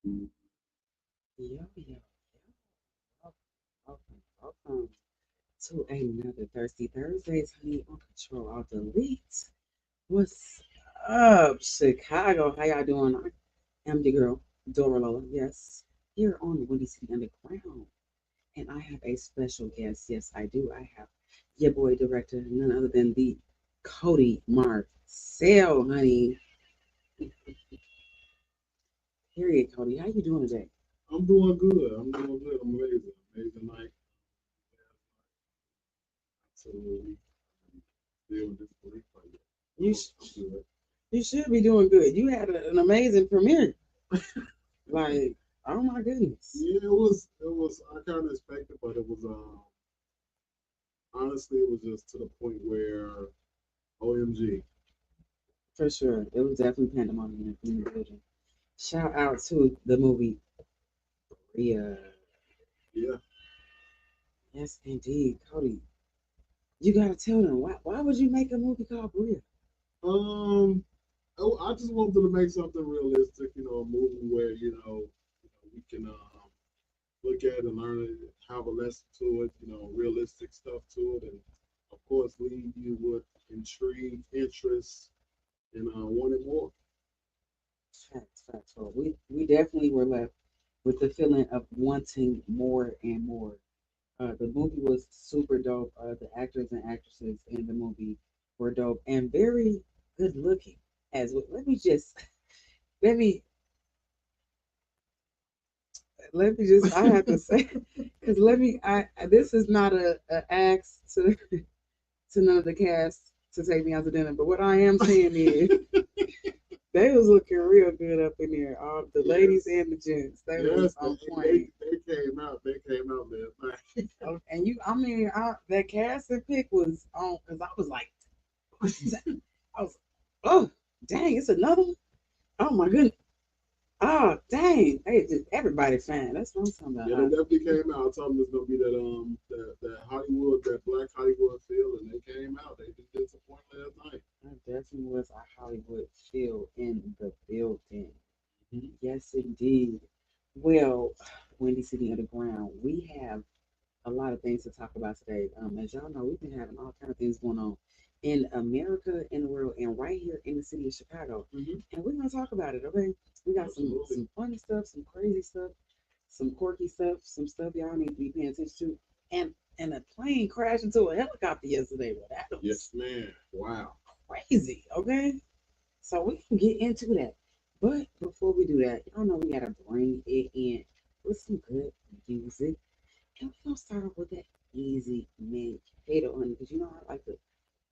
Yo, yo, yo. Welcome, welcome to another Thirsty Thursdays, honey, on Control Alt Delete. What's up, Chicago? How y'all doing? I am the girl, Dora Lola, yes, here on the Windy City Underground. And I have a special guest. Yes, I do. I have your boy director, none other than the Kodi Marcel, honey. Period, Kodi. How you doing today? I'm doing good. I'm doing good. I'm amazing. Amazing night. Absolutely. Deal with this belief like that. You, I'm good. you should be doing good. You had an amazing premiere. Like, oh my goodness. Yeah, it was I kinda expected, but it was honestly it was just to the point where OMG. For sure. It was definitely pandemonium in the building. Shout out to the movie Bria. Yeah. Yes, indeed. Cody, you gotta tell them why would you make a movie called Bria? Um I just wanted to make something realistic, a movie where, we can look at and learn it, have a lesson to it, realistic stuff to it, and of course leave you with intrigue, interest, and wanting more. Facts, facts. So we definitely were left with the feeling of wanting more and more. The movie was super dope. The actors and actresses in the movie were dope and very good looking. As well. Let me just let me just I have to say because let me I this is not a ask to none of the cast to take me out to dinner, but what I am saying is they was looking real good up in there. All the ladies Yes, and the gents, they was yes, on they, point. they came out. They came out last night. Oh, and you, I mean, that casting pick was on because I was like, I was, oh, dang, it's another one. Oh my goodness. Oh, dang. Hey, just everybody fine. That's what I'm talking Yeah, they about. definitely came out. I told them it's gonna be that Hollywood, that black Hollywood feel, and they came out. They just disappointed last night. There definitely was a Hollywood feel in the building. Mhm. Yes, indeed. Well, Windy City Underground, we have a lot of things to talk about today. As y'all know, we've been having all kind of things going on in America, in the world, and right here in the city of Chicago. Mhm. And we're gonna talk about it, okay? We got Absolutely. some funny stuff, some crazy stuff, some quirky stuff, some stuff y'all need to be paying attention to. And a plane crashed into a helicopter yesterday. Well, that was Yes, man. Wow. crazy, okay? So we can get into that. But before we do that, y'all know we gotta bring it in with some good music. And we're gonna start off with that easy man potato honey, because you know I like to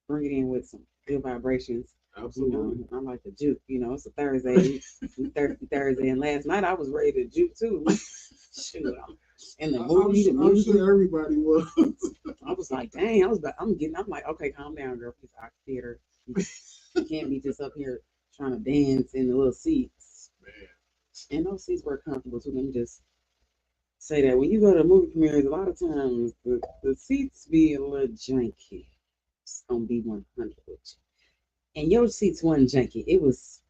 bring it in with some good vibrations. You know, Absolutely. I like to juke. You know, it's a Thursday. We thirsty Thursday, and last night I was ready to juke too. Shoot, I'm in the I'm movie, the sure. I'm music. sure everybody was. I was like, dang, I was about, I'm like, okay, calm down, girl. It's our theater. You can't be just up here trying to dance in the little seats. Man. And those seats were comfortable too. Let me just say that when you go to movie premieres, a lot of times the seats be a little janky. It's gonna be 100 with you. And your seats wasn't janky. It was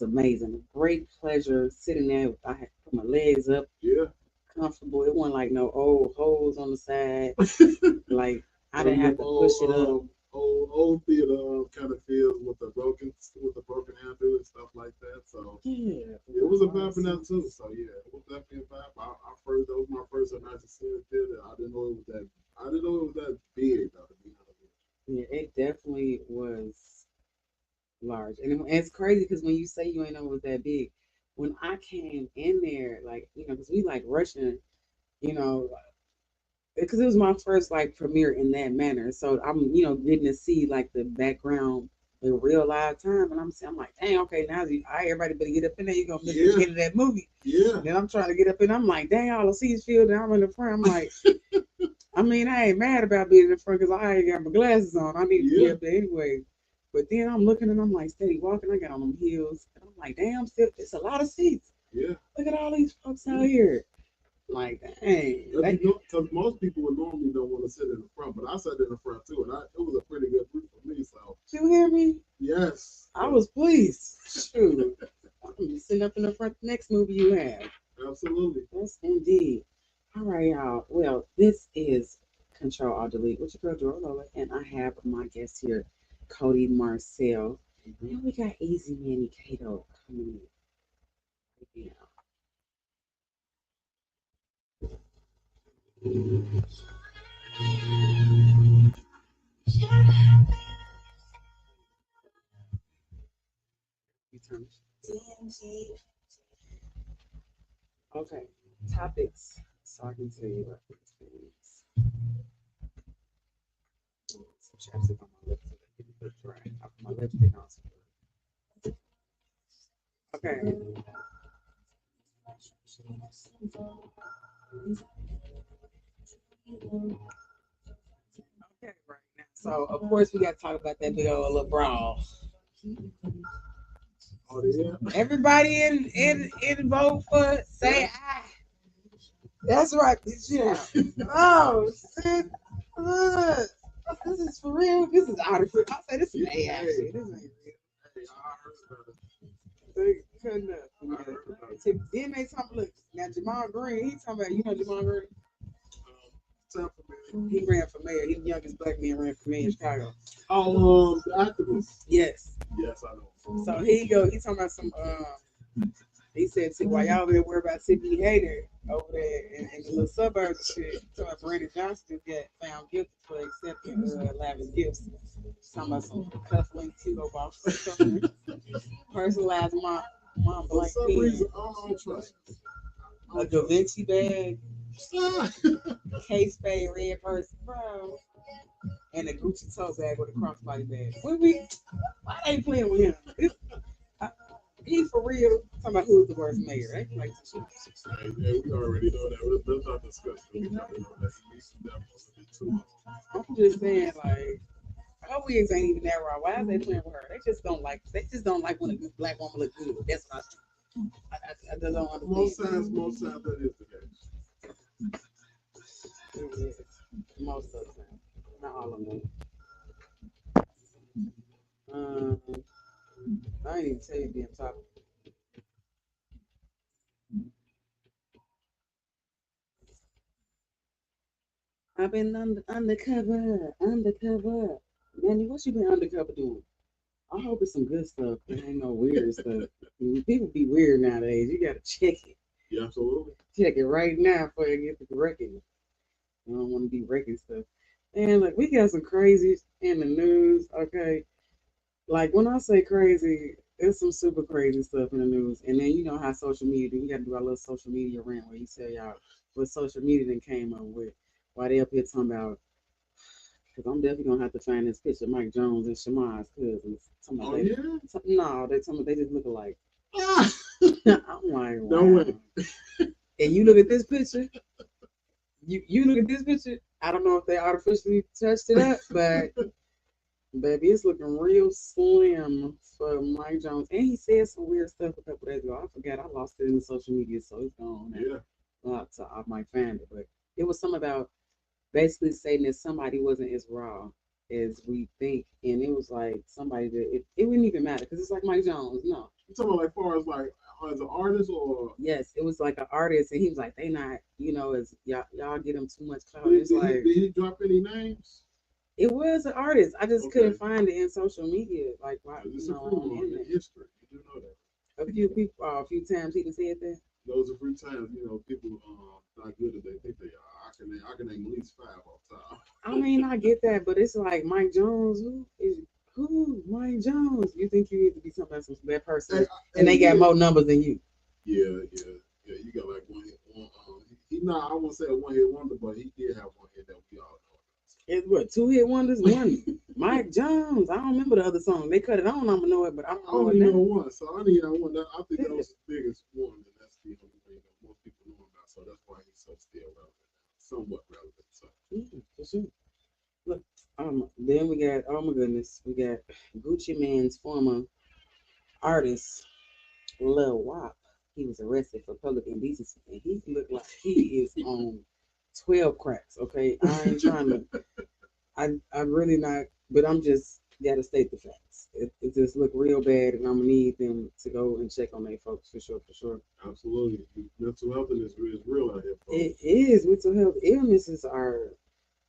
amazing. Great pleasure sitting there. I had put my legs up, Yeah. comfortable. It wasn't like no old holes on the side. Like I One didn't of have them to push it up. old theater kind of feels with the broken handle and stuff like that. So Yeah, it the was a hard vibe in that too. seats. So yeah, it was definitely a vibe. That was my first time actually seeing the theater. I didn't know it was that big though. To be honest with Yeah, it definitely was large. And it's crazy because when you say you ain't know it was that big, when I came in there, like, because we like rushing, you know, because it was my first like premiere in that manner. So I'm, getting to see like the background in real live time. And I'm like, dang, okay, now everybody better get up in there. You're going to miss the you. beginning of that movie. Yeah, Then I'm trying to get up in. I'm like, dang, all the seats filled. And I'm in the front. I'm like, I mean, I ain't mad about being in the front because I ain't got my glasses on. I need to be yeah, up there anyway. But then I'm looking and I'm like steady walking. I got on them heels. And I'm like, damn, still, it's a lot of seats. yeah, Look at all these folks out yeah. here. Like, dang. Because most people would normally don't want to sit in the front, but I sat in the front too, and it was a pretty good group for me. So You hear me? yes, I was pleased. Shoot. I'm sitting up in the front. Next movie you have. Absolutely. Yes, indeed. All right, y'all. Well, this is Control Alt Delete with your girl Dora Lola, and I have my guest here, Kodi Marcel, and we got Easy Manny Kato coming in right now. You turn it. Okay, topics. So I can tell you what these things. Some chapstick on my lips so they can look dry. I put my lipstick on. Okay. Okay, right now. So of course we got to talk about that big old little brawl. Oh, yeah. Everybody in vote for say aye. That's right. Yeah. Oh shit. Look. This is for real. This is artificial. I say this is A actually. This ain't real. They couldn't then they talking look now Jamal Green, he talking about Jamal Green. He ran for mayor. He's the youngest black man ran for mayor in Chicago. Oh, the activist. Yes. Yes, I know. So he talking about some he said while y'all over there worry about Tiffany Hayter over there in the little suburbs and shit, talking about Brandon Johnson got found guilty for accepting lavish gifts. Talking about some cufflinks Hugo Boss personalized mom For black some pen. reason, I don't trust A Da Vinci bag, case spade red purse, bro, and a Gucci tote bag with a crossbody bag. Why they playing with him? He for real talking about who's the worst mayor. They play some shit. Yeah, we already know that. Let's not discuss it. We already know that. He needs to too much. I'm just saying, like, her wigs ain't even that raw. Why is they playing with her? They just don't like. They just don't like when a good black woman look good. That's what I just don't understand. Most times that is the case. Most of the time, not all of them. I ain't even tell you damn topic. I've been undercover. Manny, what you been undercover doing? I hope it's some good stuff. It ain't no weird stuff. People be weird nowadays. You gotta check it. Yeah, absolutely. Check it right now before you get to wrecking it. I don't want to be wrecking stuff. And like we got some crazy in the news. Okay, like when I say crazy, there's some super crazy stuff in the news. And then you know how social media. We got to do our little social media rant where you tell y'all what social media then came up with. Why they up here talking about? Because I'm definitely gonna have to find this picture of Mike Jones and Shama's cousins. Oh, yeah? No, they just look alike. I'm like, wow. No way. And you look at this picture. You look at this picture. I don't know if they artificially touched it up, but baby, it's looking real slim for Mike Jones. And he said some weird stuff a couple days ago. I forgot. I lost it in the social media, so it's gone. Yeah. So I might find it, but it was something about basically saying that somebody wasn't as raw as we think, and it was like somebody that it wouldn't even matter because it's like Mike Jones. No, You talking about like far as like as an artist or? yes, it was like an artist, and he was like, they not, as y'all get him too much clout. Did, It's did, like he, did he drop any names? it was an artist. I just Okay. couldn't find it in social media, like why, It's a on proof the in internet. history. You do know that. A few people, a few times he done said that. Those are free times, people not good as they think they are. I can name at least 5 off top. I mean, I get that, but it's like Mike Jones. Who Mike Jones? You think you need to be something about that person, and they got more numbers than you. Yeah. You got like one hit. He not. I won't say a one hit wonder, but he did have one hit that we all know. It's what 2-hit wonders. One Mike Jones. I don't remember the other song. They cut it on. I'm gonna know it, but I don't know it only now. know one, so I only know one. I think that was his biggest one, and that's the only thing that most people know about. So that's why he's so still relevant, somewhat relevant. So For sure. Look, then we got, oh my goodness, we got Gucci Man's former artist, Lil Wop. He was arrested for public indecency, and he looked like he is on 12 cracks. Okay, I ain't trying to. I really not, but I'm just Gotta state the facts. It just look real bad, and I'm gonna need them to go and check on their folks for sure, for sure. Absolutely. Mental health is real out here, It folks. is. Mental health illnesses are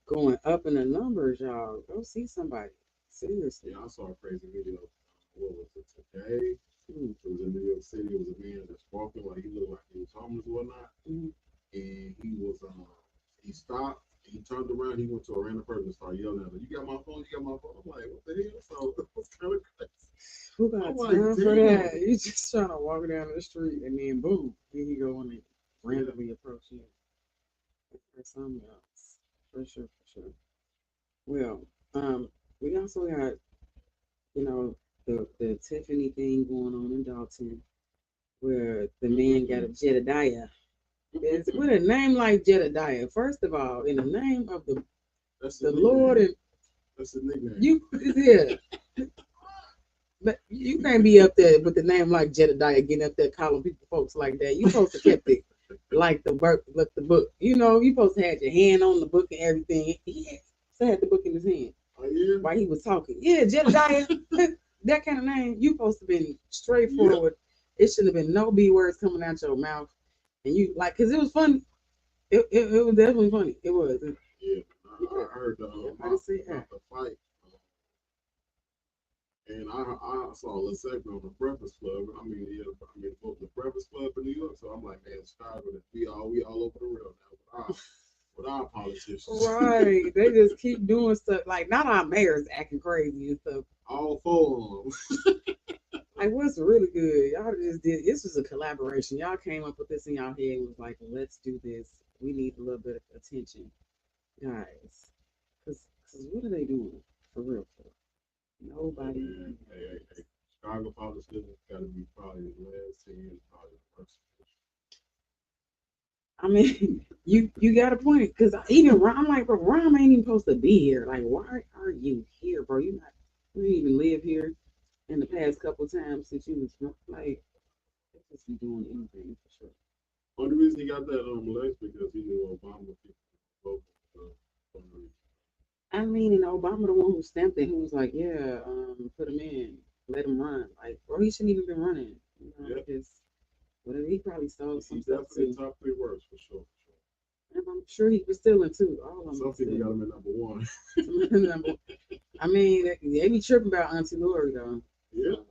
going up in the numbers, y'all. Go see somebody. Seriously. Yeah, I saw a crazy video. What was it today? Mm. It was in New York City. It was a man that's walking like he looked like he was homeless or whatnot. Mm. And he stopped, he turned around, he went to a random person and started yelling at him, "You got my phone, you got my phone." I'm like, what the hell? So it was kind of crazy. Who got I'm like, time for damn. that? You just trying to walk down the street and then boom, here you go and randomly approach you. For something else. For sure, for sure. Well, we also got, you know, the Tiffany thing going on in Dalton, where the man got a Jedediah. With a name like Jedediah, first of all, in the name of the Lord, and that's a nickname. you, yeah, but you can't be up there with the name like Jedediah, getting up there calling people folks like that. You supposed to keep it like the book. You know, you supposed to have your hand on the book and everything. He had the book in his hand. Oh, yeah? While he was talking. Yeah, Jedediah, that kind of name. You supposed to be straightforward. Yeah. It should have been no B words coming out your mouth. And you like, cause it was funny. It was definitely funny. It was. Yeah, I heard about the fight. And I saw a little segment on the Breakfast Club. Both the Breakfast Club in New York. So I'm like, man, Chicago, we all over the world now with our politicians. Right. They just keep doing stuff. Like, not our mayors acting crazy and stuff. All four of them. Like, what's really good? Y'all just did. This was a collaboration. Y'all came up with this in y'all head and was like, let's do this. We need a little bit of attention, guys. Cause what are they doing for real? Nobody. Hey. Chicago politicians got to be probably the last 10 years, probably the worst. I mean, you got a point. Cause even I'm like, bro, Rom ain't even supposed to be here. Like, why are you here, bro? You didn't even live here in the past couple times since you was like, just be doing anything for sure. Only reason he got that election because he knew Obama would vote for him. I mean, and Obama the one who stamped it, who was like, yeah, put him in, let him run. Like, bro, he shouldn't even been running. You know, just whatever. He probably stole some stuff too. Definitely top 3 worst for sure. And I'm sure he was stealing too. All of them. Some people got him at number 1. I mean, they be tripping about Auntie Lori though. Yeah.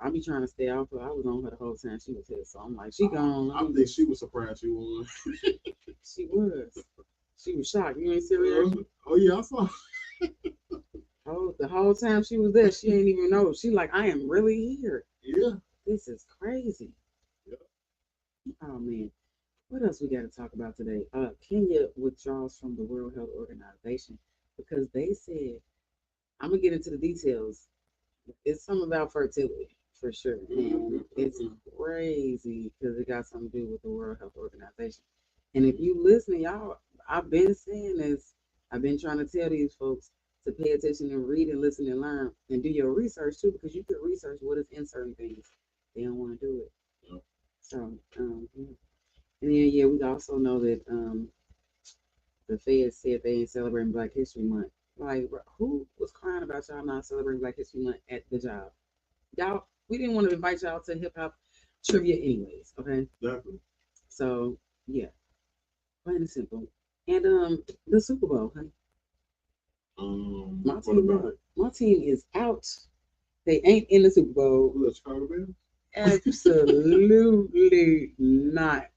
I be trying to stay off her. I was on her the whole time she was here, so I'm like, she gone. I think she was surprised she won. She was. She was shocked. You ain't see her? Oh yeah, I saw. The whole time she was there, she ain't even know. She like, I am really here. Yeah. This is crazy. Yeah. Oh man. What else we got to talk about today? Kenya withdraws from the World Health Organization because they said, I'm gonna get into the details. It's something about fertility for sure, and it's crazy because it got something to do with the World Health Organization. And if you listen, y'all, I've been saying this. I've been trying to tell these folks to pay attention and read and listen and learn and do your research too, because you can research what is in certain things. They don't want to do it. Yeah. So, yeah. And then, we also know that the Fed said they ain't celebrating Black History Month. Like, who was crying about y'all not celebrating Black History Month at the job? Y'all, we didn't want to invite y'all to hip hop trivia anyways, okay? Definitely. So, yeah. Plain and simple. And the Super Bowl, honey. My team is out. They ain't in the Super Bowl. The Chicago Bears? Absolutely not.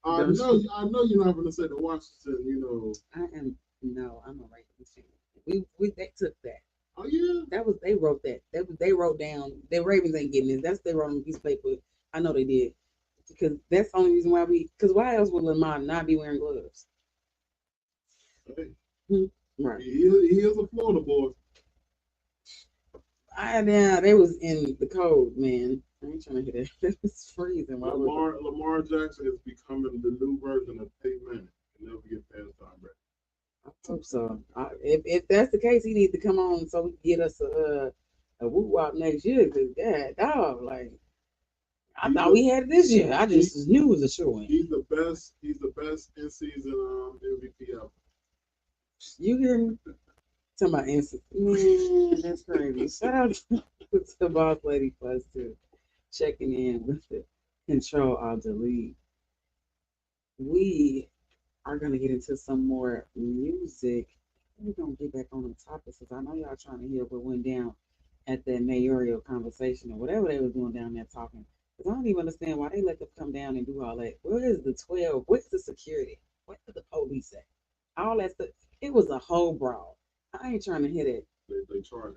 I know you're not going to say the Washington. I'm a Ravens fan. They took that. Oh yeah. They wrote that. They wrote down. The Ravens ain't getting this. That's they wrote on a piece of paper. I know they did because that's the only reason why Because why else would Lamar not be wearing gloves? Hey. Right. He is a Florida boy. They was in the cold, man. I ain't trying to hear that. It was freezing. Lamar Jackson is becoming the new version of Peyton Manning. He'll never get past Tom Brady. I hope so. If that's the case, he needs to come on so we can get us a woo wop next year. Cause dog, like I thought we had it this year. I just knew it was a sure win. He's the best. He's the best in season MVP ever. You hear me? To my instant. Man, that's crazy. Shout out to Boss Lady Plus too. Checking in with the Control Alt Delete. We are gonna get into some more music. We're gonna get back on the topics because I know y'all trying to hear what went down at that mayoral conversation or whatever they was doing down there talking. Because I don't even understand why they let them come down and do all that. Where is the 12? Where's the security? What did the police say? All that stuff. It was a whole brawl. I ain't trying to hear that. They charge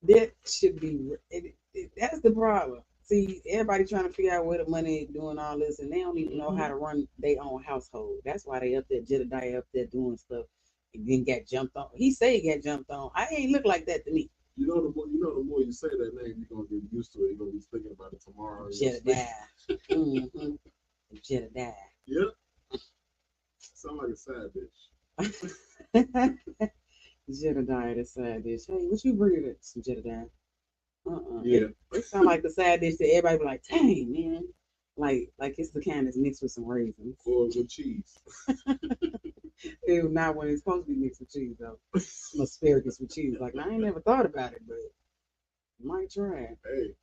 That should be. That's the problem. See, everybody trying to figure out where the money is doing all this, and they don't even know how to run their own household. That's why they up there, Jedediah up there doing stuff, and then got jumped on. He say he got jumped on. I ain't look like that to me. The more you say that name, you're gonna get used to it. You're gonna be thinking about it tomorrow. Jedediah. Mm-hmm. Jedediah. Yep. Sound like a sad bitch. Jedediah, the side dish. Hey, what you bringing it? Some Jedediah. Yeah. It sound like the side dish that everybody be like, dang, man. Like it's the kind that's mixed with some raisins. Or with cheese. Ew, not when it's supposed to be mixed with cheese, though. Some asparagus with cheese. Like, I ain't never thought about it, but might try it. Hey.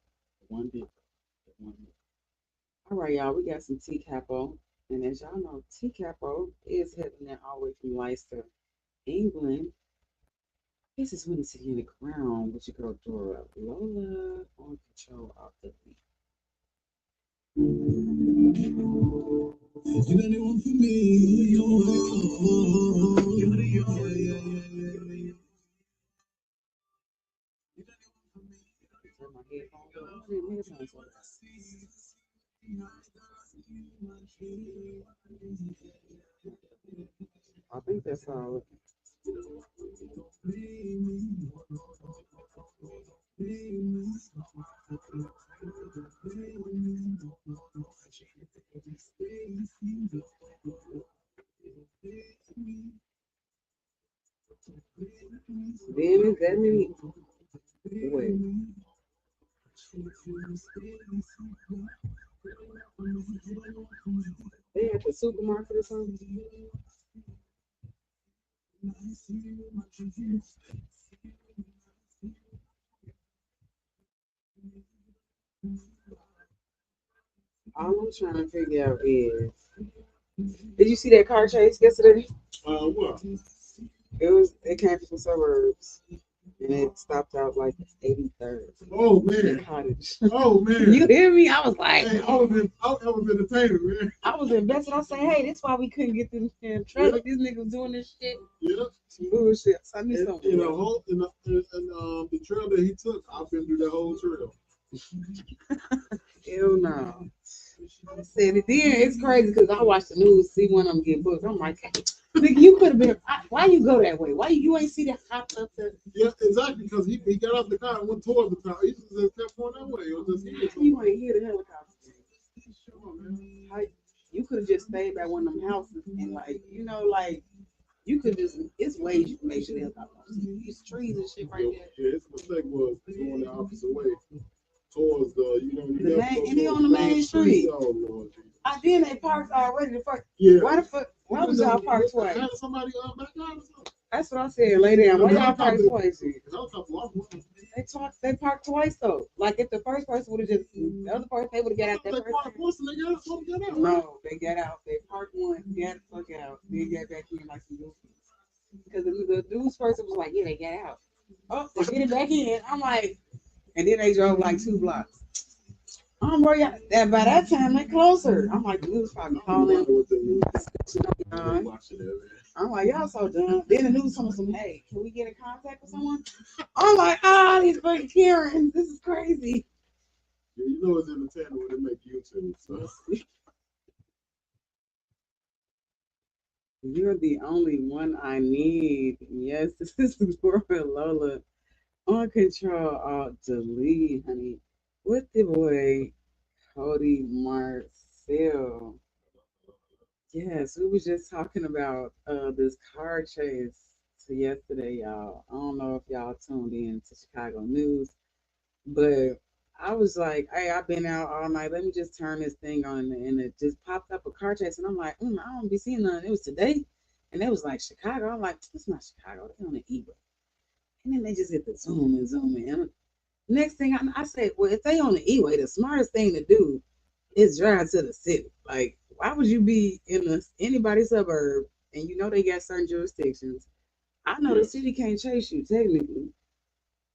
One bit. All right, y'all, we got some tea capo. And as y'all know, tea capo is heading there all the way from Leicester, England. This is Winnie City in the Crown with your girl Dora. Lola on Control of the Beat. You got anyone for me? Turn my headphones on. Headphones on. I think that's all. Then is that me? Wait. They at the supermarket or something? All I'm trying to figure out is, did you see that car chase yesterday? What? It came from the suburbs and it stopped out like 83rd. Oh man. Cottage. Oh man. You hear me? I was like, hey, I was entertaining, man. I was invested. I said, hey, that's why we couldn't get through the traffic. These niggas doing this shit. Yeah. Some bullshit. So I need something. The trail that he took, I've been through that whole trail. Hell no. I said it then. It's crazy because I watched the news, see one of them get booked. I'm like, nigga, you could have been. Why you go that way? Why you ain't see that hop up there? Yeah, exactly. Because he got out the car and went towards the car. He just kept going that way. It was just you ain't hear the helicopter. Sure, man. How, you could have just stayed by one of them houses and like you could just. It's ways you can make sure the helicopter. These trees and shit right there. Yeah, his mistake was going the opposite way. Towards the main, and he on the main street. Oh Lord, I then they parked already. The first, yeah. Why the fuck? Why was y'all parked twice? Had somebody back out or something. That's what I said. Lay down. Why y'all parked twice? They parked twice though. Like if the first person would have just, the other person they would have got out that first. No, they got out. They parked one, got the fuck out, then got back in like some goofies. Because the news person was like, yeah, they got out. Oh, they get it back in. I'm like, and then they drove like 2 blocks. Bro, that by that time they closer. I'm like, the news probably calling. I'm like, y'all so dumb. Then the news told me, hey, can we get in contact with someone? I'm like, these fucking Karens. This is crazy. Yeah, you know it's entertaining when they make YouTube. So. You're the only one I need. Yes, this is Dora Lola on Control Alt Delete, honey. With the boy Kodi Marcel. Yes, we was just talking about this car chase yesterday, y'all. I don't know if y'all tuned in to Chicago news, but I was like, hey, I've been out all night. Let me just turn this thing on, and it just popped up a car chase, and I'm like, I don't be seeing none. It was today. And they was like Chicago. I'm like, it's not Chicago. They on the E-way. And then they just hit the zoom and zoom in. Next thing I said, well, if they on the E-way, the smartest thing to do is drive to the city. Like, why would you be in anybody's suburb and you know they got certain jurisdictions? I know the city can't chase you technically.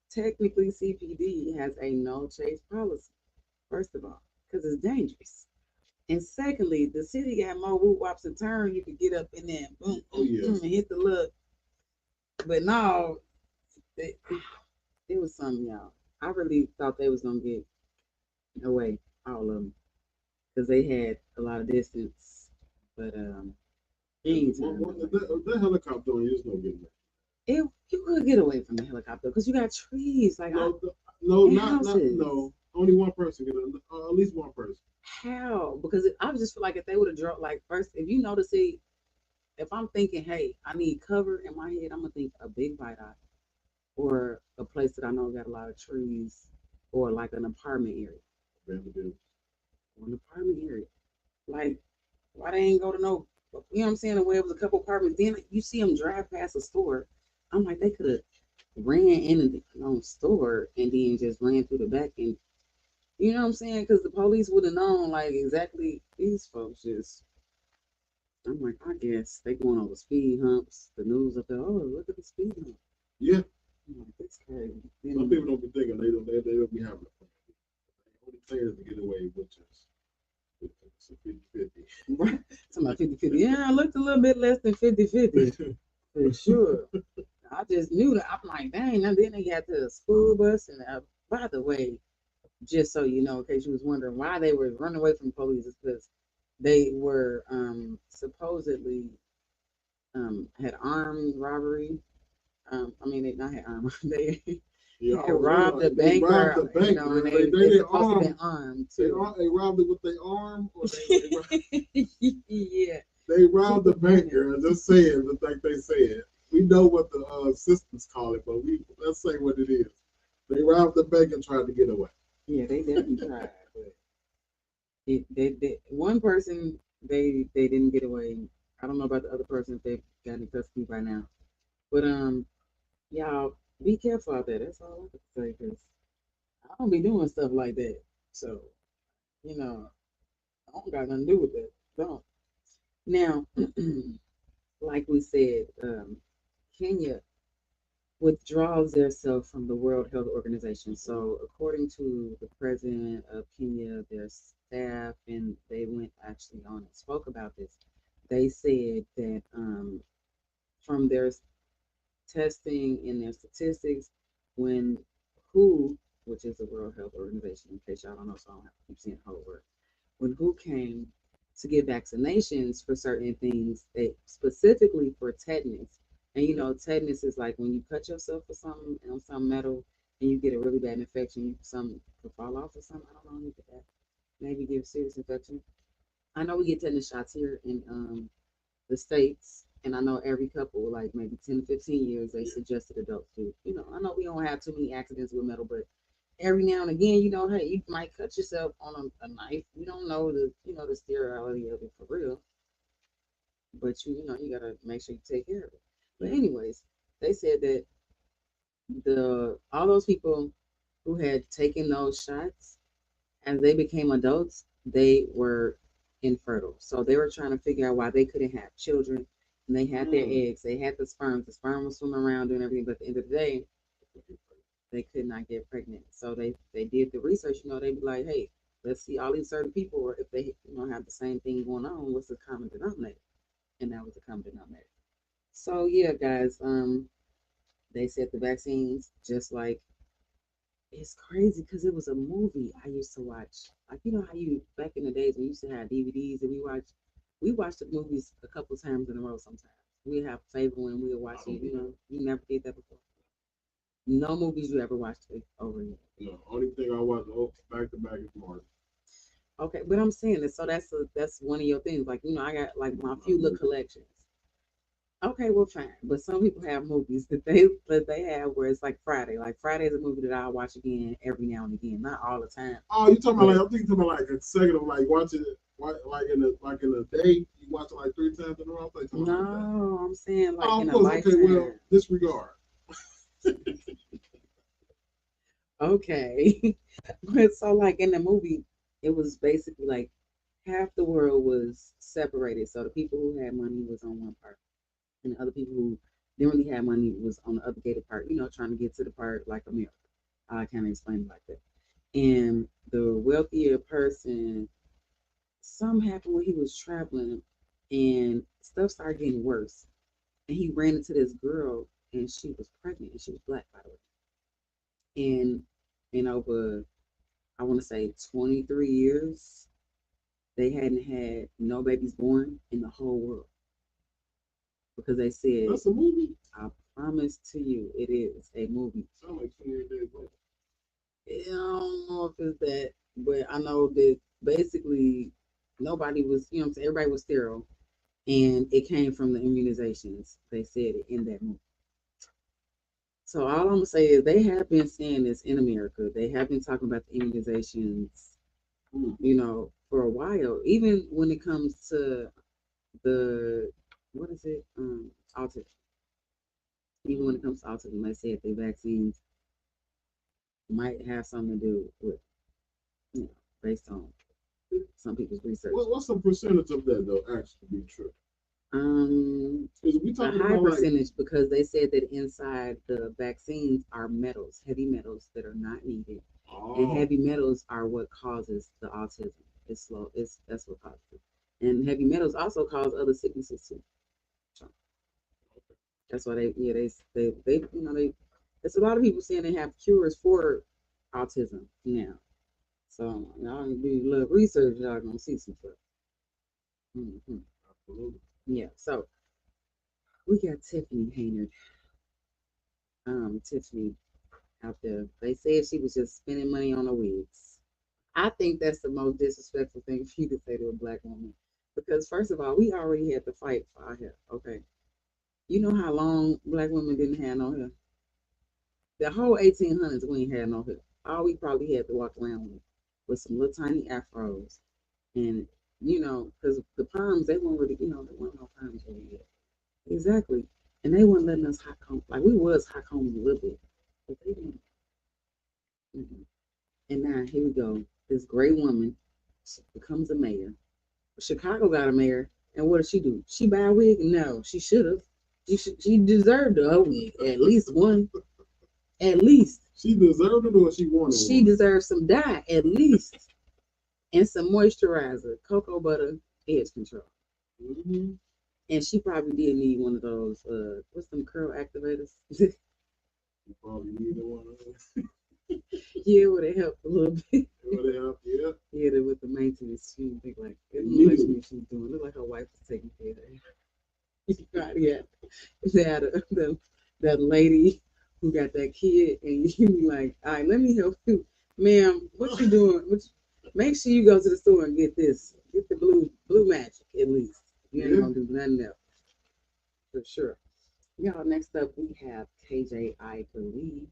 Technically, CPD has a no chase policy. First of all, because it's dangerous. And secondly, the city got more whoop wops and turn. You could get up in there, boom, and hit the look. But no, it, it was something, y'all. I really thought they was gonna get away, all of them, because they had a lot of distance. But that helicopter on you is no good. You could get away from the helicopter because you got trees. Like no. Only one person can, at least one person. How? Because I just feel like if they would have dropped, like first, if you notice it, if I'm thinking, hey, I need cover in my head, I'm gonna think a big white eye or a place that I know got a lot of trees or like an apartment area. An apartment area. Like, why they ain't go to no, you know what I'm saying, where it was a couple apartments. Then you see them drive past a store. I'm like, they could have ran in the store and then just ran through the back and, you know what I'm saying? Because the police would have known, like, exactly these folks just. I'm like, I guess they going over speed humps. The news up there, oh, look at the speed hump. Yeah. I'm like, that's crazy. Some people don't be thinking they don't be having a plan. The only plan is to get away, which is 50-50. Right. Talking about 50-50. Yeah, I looked a little bit less than 50-50. For sure. I just knew that. I'm like, dang. And then they got the school bus. And by the way, just so you know, in case you was wondering why they were running away from police, is because they were supposedly had armed robbery. I mean, they not had armed. They had robbed the bank. They robbed the bank. You know, and they didn't arm. Been armed too. They robbed it with their arm. Or yeah. They robbed the bank, girl. Just say it, just like they said. We know what the systems call it, but let's say what it is. They robbed the bank and tried to get away. Yeah, they definitely tried, but they one person they didn't get away. I don't know about the other person if they've got in custody by now. But y'all be careful out there. That's all I can say because I don't be doing stuff like that. So you know, I don't got nothing to do with that. Don't. Now, like we said, Kenya withdraws themselves from the World Health Organization. So, according to the president of Kenya, their staff, and they went actually on and spoke about this. They said that from their testing and their statistics, when WHO, which is the World Health Organization, in case y'all don't know, so I don't have to keep saying the whole word, when WHO came to get vaccinations for certain things, they specifically for tetanus. And you know, tetanus is like when you cut yourself or something on some metal and you get a really bad infection, some could fall off or something. I don't know, that maybe give serious infection. I know we get tetanus shots here in the States, and I know every couple, like maybe 10 to 15 years, they suggested adults do. You know, I know we don't have too many accidents with metal, but every now and again, you know, hey, you might cut yourself on a knife. You don't know the sterility of it for real, but you gotta make sure you take care of it. But anyways, they said that all those people who had taken those shots as they became adults, they were infertile. So they were trying to figure out why they couldn't have children. And they had their eggs, they had the sperm. The sperm was swimming around doing everything, but at the end of the day, they could not get pregnant. So they did the research. You know, they'd be like, hey, let's see all these certain people, or if they have the same thing going on, what's the common denominator? And that was the common denominator. So yeah, guys, they said the vaccines, just like, it's crazy because it was a movie I used to watch. Like, you know how you back in the days when you used to have DVDs and we watched the movies a couple times in a row sometimes. We have a favorite when we were watching, you never did that before. No movies you ever watched over again. No, only thing I watch back to back is Marvel. Okay, but I'm saying that, so that's one of your things. Like, I got like my few little collections. Okay, well, fine. But some people have movies that they have where it's like Friday. Like Friday is a movie that I'll watch again every now and again, not all the time. Oh, you talking about like I'm thinking about like a second of like watching it. like in a day, you watch it like 3 times in a row. Like, No, I'm saying like oh, in of a course. Okay, well, lifetime. disregard. Okay. But so like in the movie, it was basically like half the world was separated. So the people who had money was on one part, and the other people who didn't really have money was on the other gated part, trying to get to the part like America. I kind of explained it like that. And the wealthier person, something happened when he was traveling and stuff started getting worse. And he ran into this girl and she was pregnant and she was black, by the way. And over, I want to say 23 years, they hadn't had no babies born in the whole world because they said, That's a movie. I promise to you, it is a movie. Sound like 28 Days Later. I don't know if it's that, but I know that basically nobody was, you know what I'm saying, everybody was sterile, and it came from the immunizations. They said it in that movie. So all I'm gonna say is they have been saying this in America. They have been talking about the immunizations, for a while. Even when it comes to the what is it, autism. Even when it comes to autism, they said the vaccines might have something to do with, based on some people's research. What's the percentage of that though actually be true? Is we A talking high about percentage because they said that inside the vaccines are metals, heavy metals that are not needed, and heavy metals are what causes the autism. It's slow. That's what causes it, and heavy metals also cause other sicknesses too. So that's why they. There's a lot of people saying they have cures for autism now. So y'all do a little research, y'all gonna see some stuff. Mm-hmm. Absolutely. Yeah. So we got Tiffany Haynard. Tiffany out there. They said she was just spending money on her wigs. I think that's the most disrespectful thing for you to say to a black woman. Because first of all, we already had to fight for our hair. Okay. You know how long black women didn't have no hair? The whole 1800s we ain't had no hair. All we probably had to walk around with was some little tiny afros. And, because the perms, they weren't really, there weren't no perms really yet. Exactly. And they weren't letting us hot comb. Like we was hot combing a little bit. But they didn't. Mm-mm. And now here we go. This great woman becomes a mayor. Chicago got a mayor, and what did she do? She buy a wig? No, she should have. She deserved a wig, at least one. At least she deserved it, or she wanted she one? deserved some dye, at least, and some moisturizer, cocoa butter, edge control. Mm-hmm. And she probably did need one of those. What's them curl activators? You probably need one of those. Yeah, would it help a little bit? Would it help? Yeah. Yeah, with the maintenance, she didn't think like it looked like she was doing. It looked like her wife was taking care of her. Yeah, that lady who got that kid, and you be like, all right, let me help you, ma'am. What you doing? Make sure you go to the store and get this. Get the blue magic at least. You ain't gonna do nothing else for sure. Y'all, next up we have KJ, I believe.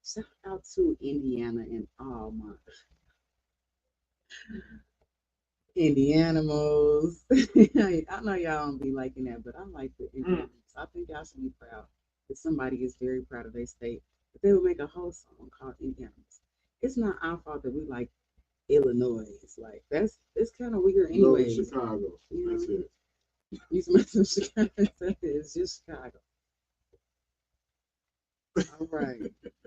Shout out to Indiana and all my Indianimals. I know y'all don't be liking that, but I like the Indianimals. I think y'all should be proud that somebody is very proud of their state. That they would make a whole song called Indianimals. It's not our fault that we like Illinois. It's like it's kind of weird anyway. No, Chicago. That's it. You smell some Chicago. It's just Chicago. All right.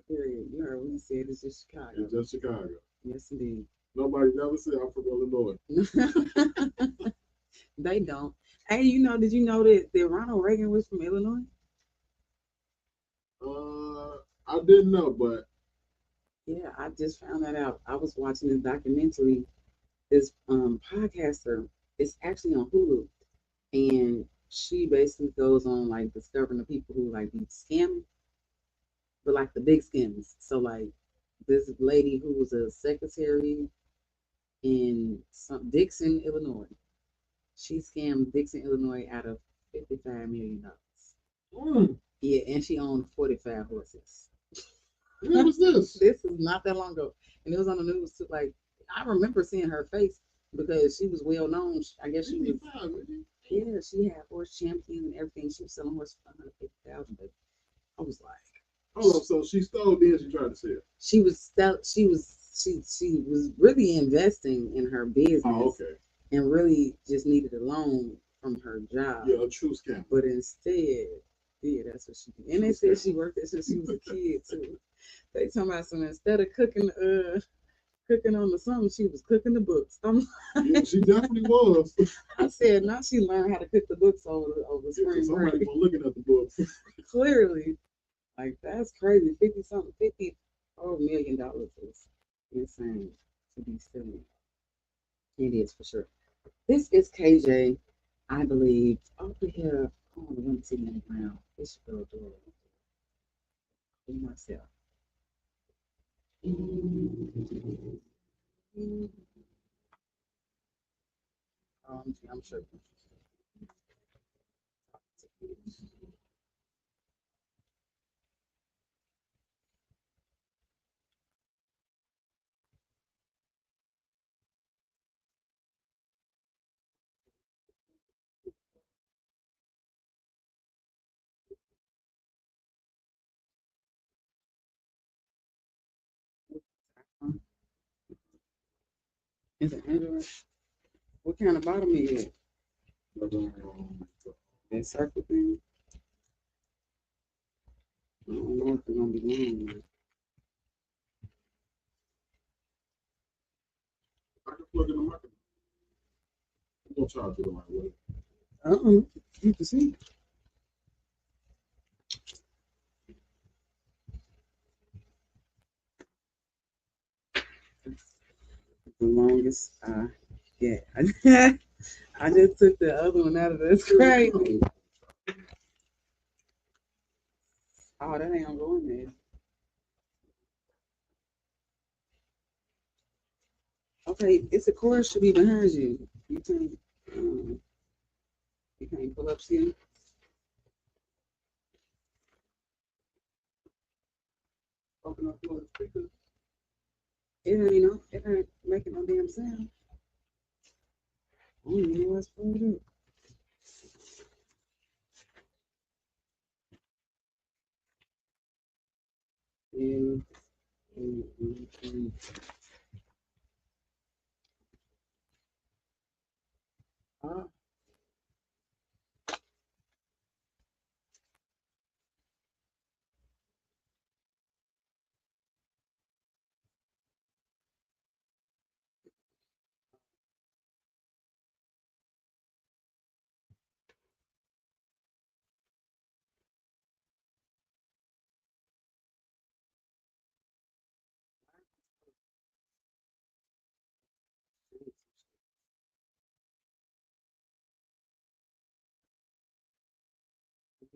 Period. You heard what he said. It's just Chicago. It's just Chicago. Yes, indeed. Nobody never said I'm from Illinois. They don't. Hey, did you know that Ronald Reagan was from Illinois? I didn't know, but yeah, I just found that out. I was watching this documentary. This podcaster, it's actually on Hulu, and she basically goes on like discovering the people who like be scamming, but like the big scams. So like this lady who was a secretary in Dixon, Illinois. She scammed Dixon, Illinois out of $55 million. Yeah, and she owned 45 horses. When was this? This is not that long ago, and it was on the news too. Like I remember seeing her face, because she was well known. I guess she was. 55, really? Yeah, she had horse champion and everything. She was selling horse for 150,000. But I was like, Hold up, so she stole, then she tried to sell. she was really investing in her business. Oh, okay. And really just needed a loan from her job. Yeah, a true scam. But instead, yeah, that's what she did. And they said she worked there since she was a kid too. They talking about some instead of cooking on the something, she was cooking the books. Yeah, she definitely was. I said, now she learned how to cook the books over spring break. Somebody was looking at the books. Clearly, like that's crazy. $54 million is insane to be stealing. It is for sure. This is KJ, I believe. Over here, oh, let me see in the ground. This should go Dora. Be Marcel. I'm sure. Is it Android? What kind of bottom is it? That circle thing? I don't know if it's gonna be long. I can plug in the market. I'm gonna charge you the right way. You can see. The longest I get. I just took the other one out of this. Crazy. Oh, that ain't gonna go in there. Okay, it's a cord should be behind you. Um, you can't pull up, see? Open up the speaker. It ain't making no damn sound. I don't even know what's going to do. Yeah. Ah,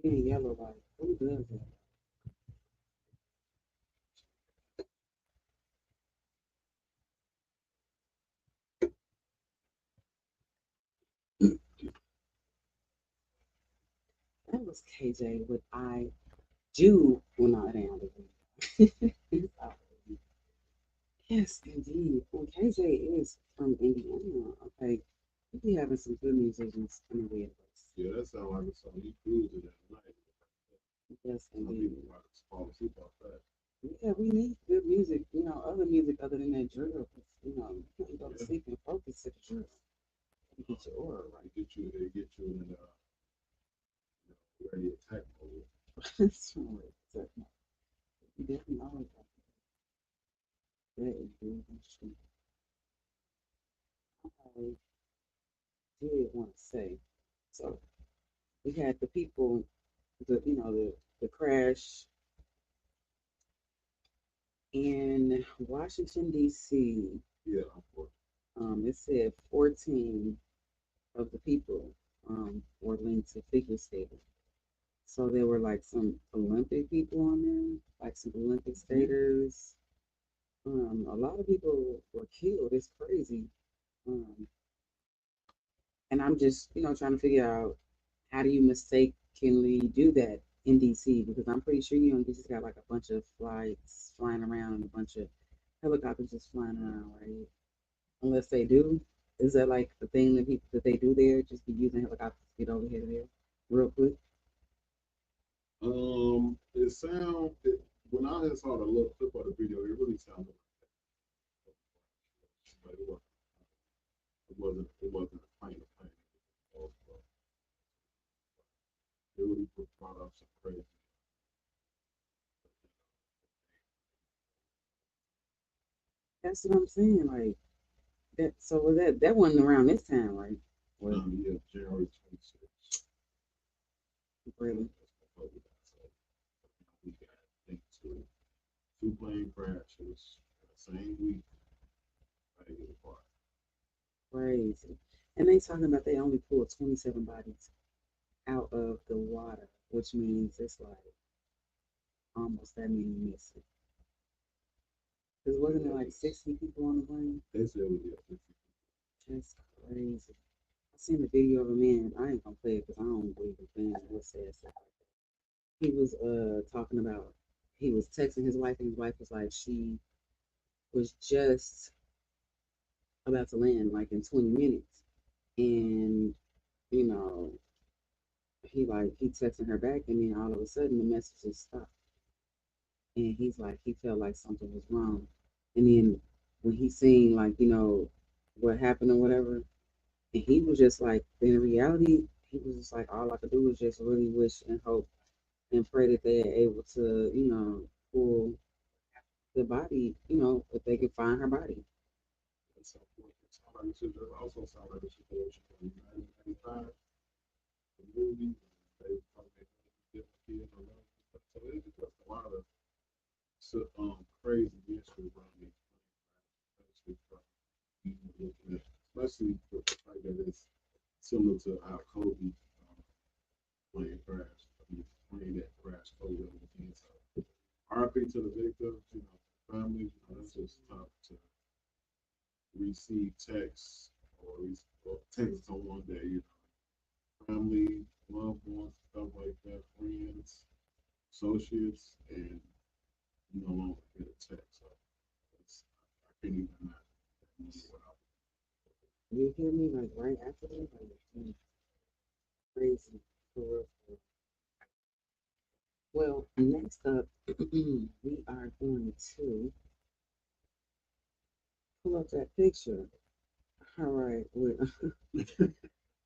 being yellow, like, who does that? That was KJ. What I do when I am. Yes, indeed. And KJ is from Indiana. Okay, we be having some good musicians in the Midwest. Yeah, that sounds like a song he cruising at night. Yes, Some indeed. people might fall asleep off that. Yeah, we need good music. Other music other than that drill. You can't go to Yeah. sleep and focus to the drill. You get your aura right. They get you in ready attack mode. That's right. Exactly. You definitely always have that is good. Interesting. I did want to say, so we had the people, the crash in Washington D.C. Yeah, It said 14 of the people were linked to figure skating. So there were like some Olympic people on there, like some Olympic skaters. A lot of people were killed. It's crazy. Um, and I'm just, trying to figure out how do you mistakenly do that in DC? Because I'm pretty sure DC's got like a bunch of flights flying around and a bunch of helicopters just flying around, right? Unless they do. Is that like the thing that people that they do there? Just be using helicopters to get over here to there real quick. It sound it, when I had saw the little clip of the video, it really sounded like that. But it wasn't a plane. It really brought up some crazy. That's what I'm saying. Like that. So was that wasn't around this time, right? Well, Yeah, January 26th. really. We got, I think, two plane crashes the same week. Right apart. Crazy. And they talking about they only pulled 27 bodies out of the water, which means it's like almost that many missing. Because wasn't it like 60 people on the plane? They said it was 50. That's crazy. I seen the video of a man. I ain't gonna play it because I don't believe the man was said stuff like that. He was talking about he was texting his wife and his wife was like she was just about to land like in 20 minutes and you know he texting her back and then all of a sudden the messages stopped and he's like he felt like something was wrong and then when he seen like what happened or whatever and he was just like in reality he was just like all I could do was just really wish and hope and pray that they're able to pull the body if they could find her body. So it sounded like it also sound like a situation from 1995, the movie. They probably different kids or whatever. So it's just a lot of crazy issues around these especially with the fact that it's similar to how Kodi plane crash. I mean, plane that crashed Kodi on the inside. RIP to the victims, families, that's just tough to receive texts or text on one day, family, loved ones, stuff like that, friends, associates, and you no longer get a text. So I can't even imagine what I You hear me like right after that? Like, crazy. For real, for real. Well, next up, we are going to pull up that picture. All right, with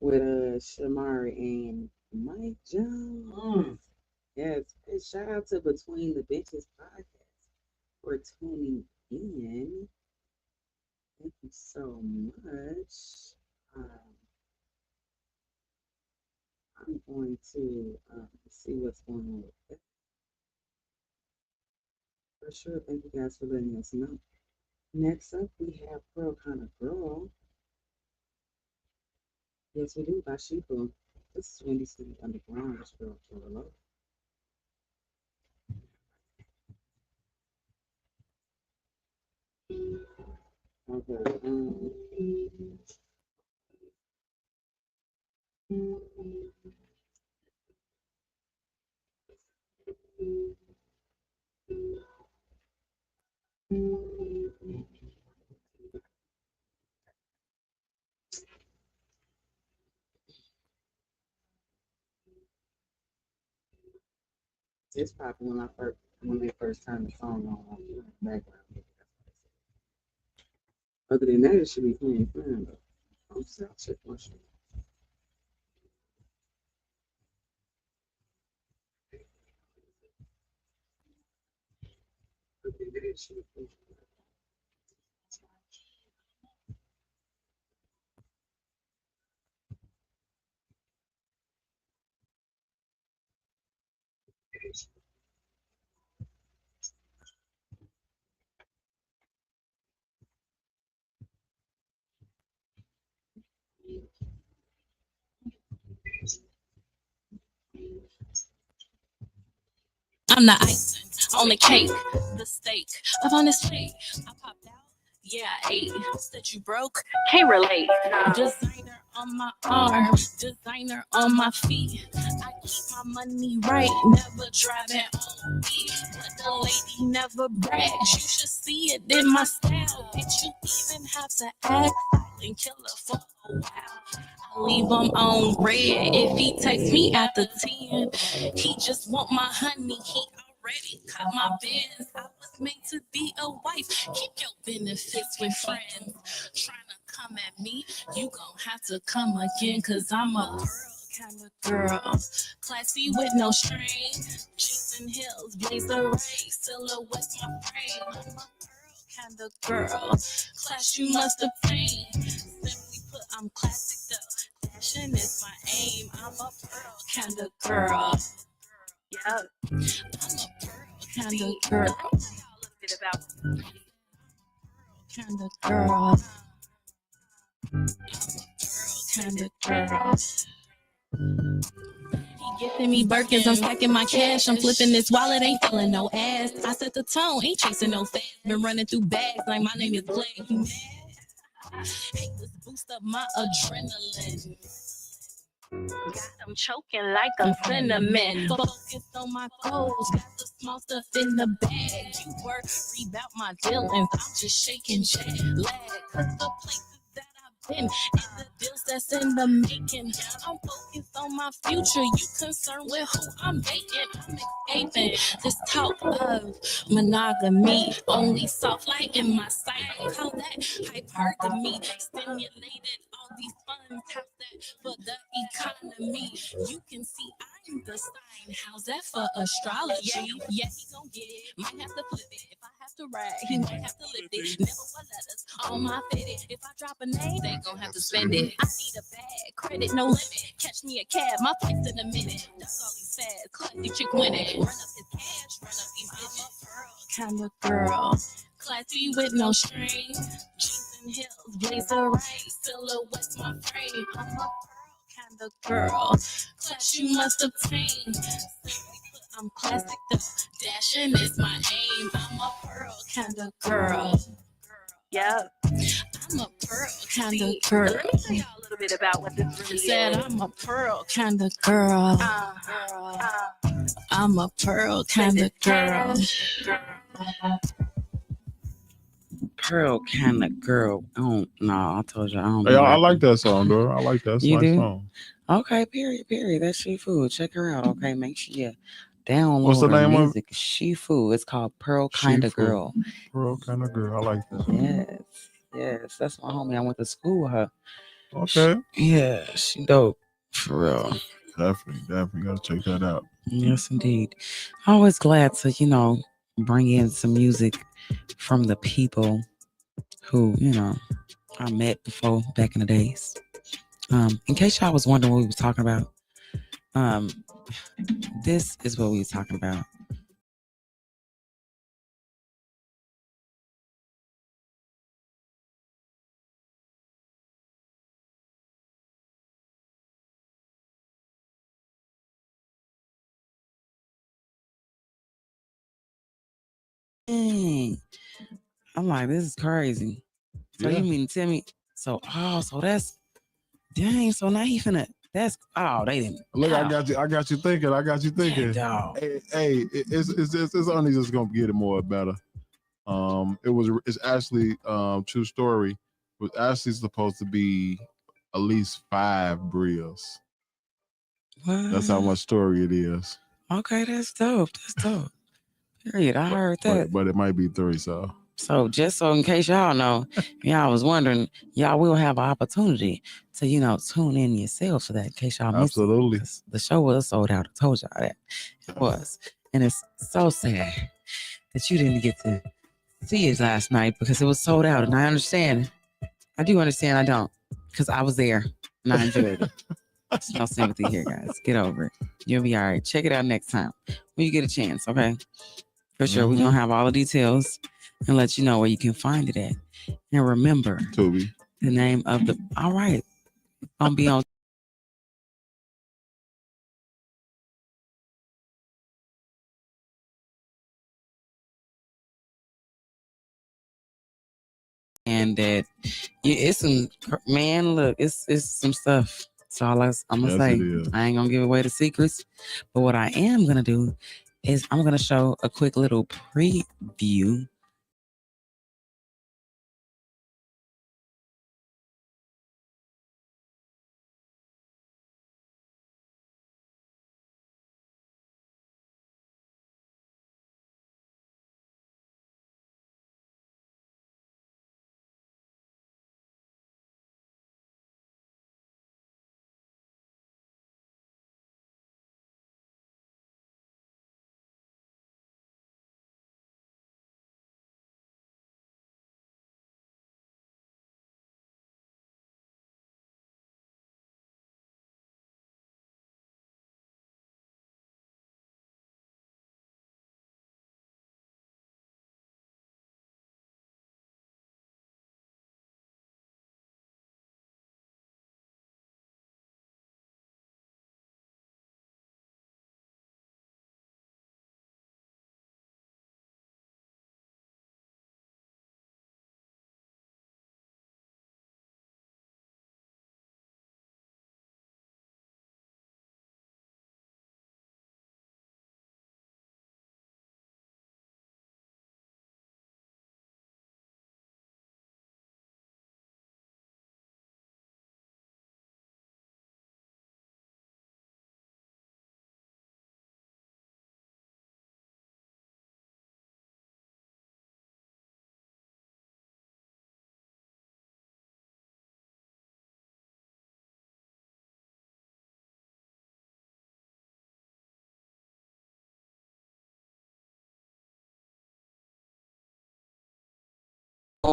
with Shamari and Mike Jones. Yes, and shout out to Between the Benches podcast for tuning in. Thank you so much. Um, I'm going to see what's going on with that. For sure, thank you guys for letting us know. Next up, we have Girl Kind of Girl. Yes, we do, by Sheeple. This is Wendy City Underground, this girl, Lola. Okay, it's probably when they first turned the song on the background. Other than that, it should be playing fine, though. I'm still check my shit. Other than that, it should be playing fine. I'm the icing on the cake, the steak of on this plate. I popped out, yeah, I ate. Said you broke, can't relate. Designer on my arm, designer on my feet. I keep my money right, never driving on me. But the lady never brags. You should see it in my style. Did you even have to ask? and killer for a while. I leave him on red if he takes me after 10. He just want my honey. He already caught my Benz. I was made to be a wife. Keep your benefits with friends. Trying to come at me, you gon' have to come again, cause I'm a kind of girl. Classy with no strain. Jeans and heels, blaze the race. Silhouette's my frame. I'm a pearl kind of girl. Class you must obtain. Simply put, I'm classic though. Fashion is my aim. I'm a pearl kind of girl. Yep. I'm a pearl kind of girl. Let me tell y'all a little bit about kind of girl. Kind of girl. He gifted me Birkins, I'm stacking my cash. I'm flipping this wallet, ain't feeling no ass. I set the tone, ain't chasing no fast. Been running through bags like my name is Black. You mad? Hey, let's boost up my adrenaline. Got them choking like I'm cinnamon. Focused on my goals, got the small stuff in the bag. You worry about my dealings, I'm just shaking jet lag. Cause the places that I've been and the deals that's in the making. I'm focused on my future, you concerned with who I'm dating. I'm escaping this talk of monogamy. Only soft light in my sight, call that hypergamy. Stimulated all these funds, how's that for the economy? You can see I'm the sign, how's that for astrology? Yeah, he gon' get it, might have to flip it. If I have to ride, he might have to lift it. Never for letters on my fitted. If I drop a name, they gon' have to spend it. I need a bag, credit no limit. Catch me a cab, my flight's in a minute. That's all he said, classy chick winning. Run up his cash, run up these bitches. I'm a pearl kind of girl, classy with no string. Jeans and heels, blazer right, silhouette's my frame. I'm a pearl kind of girl, class you must obtain. Simply put, I'm classic though, dashing is my aim. I'm a pearl kind of girl. Yep. I'm a pearl kind of girl. Let me tell y'all a little bit about what this really said. I'm a pearl kind of girl. I'm a pearl kind of girl. Pearl kind of girl. Oh no, I told you I don't. Hey, I like that song, Dora. I like that. That's a nice song. Okay, period. That's She Food. Check her out. Okay, make sure you download What's the name music. She Food. It's called Pearl Kind of Girl. Pearl Kind of Girl. I like that. Yes. That's my homie. I went to school with her. Okay. She dope. For real. Definitely gotta check that out. Yes, indeed. Always glad to, bring in some music from the people who, I met before back in the days. In case y'all was wondering what we was talking about, this is what we was talking about. Dang. I'm like, this is crazy. So you mean to tell me? So that's dang. So now he finna. That's they didn't. Look, I got you thinking. Dang, hey, it's only just gonna get it more better. It's actually true story. It was actually supposed to be at least 5 brills. What? That's how much story it is. Okay, that's dope. Period. I heard that. But it might be 3. So just so in case y'all know, y'all was wondering, y'all will have an opportunity to, tune in yourself for that in case y'all missed it. Absolutely. The show was sold out. I told y'all that. It was. And it's so sad that you didn't get to see it last night because it was sold out. And I understand. I do understand. I don't. Because I was there and I enjoyed it. There's no sympathy here, guys. Get over it. You'll be all right. Check it out next time when you get a chance, okay? For sure. We're going to have all the details and let you know where you can find it at. And remember, Toby, the name of the... All right. I'll be on... And that it's some... Man, look, it's some stuff. So all I'm going to say, I ain't going to give away the secrets. But what I am going to do is I'm going to show a quick little preview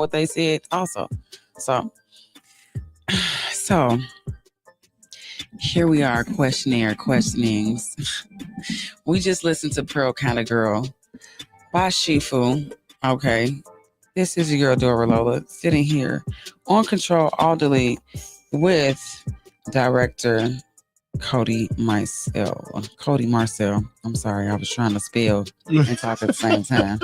what they said also. So, so here we are, questionnaire questionings. We just listened to Pearl Kind of Girl by Shifu. Okay. This is your girl Dora Lola sitting here on Control Alt Delete with director Kodi Marcel. I'm sorry, I was trying to spell and talk at the same time.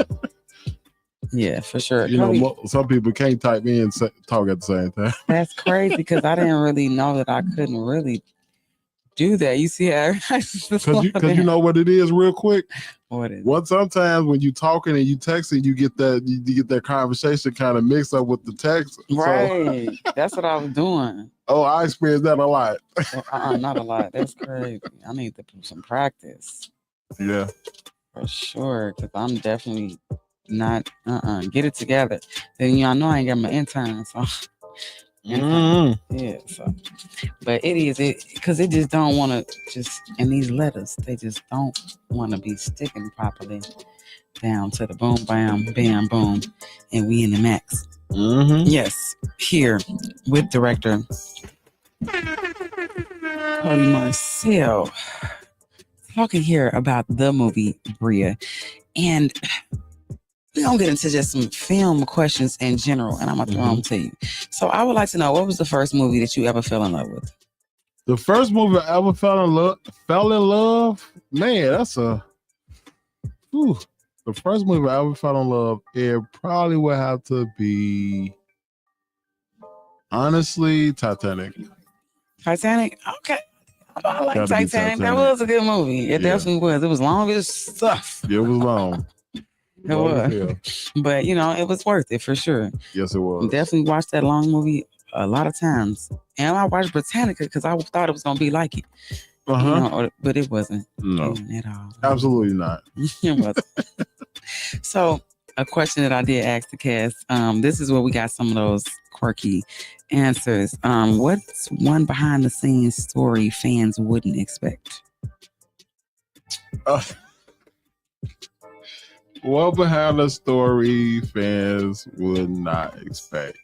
Yeah, for sure. You know, some people can't type in and talk at the same time. That's crazy because I didn't really know that I couldn't really do that. You see how because you know what it is real quick. What is what sometimes when you talking and you texting, you get that conversation kind of mixed up with the text. Right. So, that's what I was doing. Oh, I experienced that a lot. Not a lot. That's crazy. I need to do some practice. Yeah. For sure. Because I'm definitely not get it together. Then I know I ain't got my intern, so yeah, so but it is because it just don't want to just in these letters they just don't want to be sticking properly down to the boom bam bam boom and we in the max. Yes, here with director Kodi Marcel talking here about the movie Bria, and we're going to get into just some film questions in general, and I'm going to throw them to you. So I would like to know, what was the first movie that you ever fell in love with? The first movie I ever fell in love? Man, that's a... Whew. The first movie I ever fell in love, it probably would have to be, honestly, Titanic. Titanic? Okay. I like Titanic. That was a good movie. It definitely was. It was long as stuff. It was long. It was. But, it was worth it for sure. Yes, it was. Definitely watched that long movie a lot of times. And I watched Britannica because I thought it was going to be like it. But it wasn't. No. At all. Absolutely not. It wasn't. So, a question that I did ask the cast. This is where we got some of those quirky answers. What's one behind the scenes story fans wouldn't expect? What behind the story fans would not expect?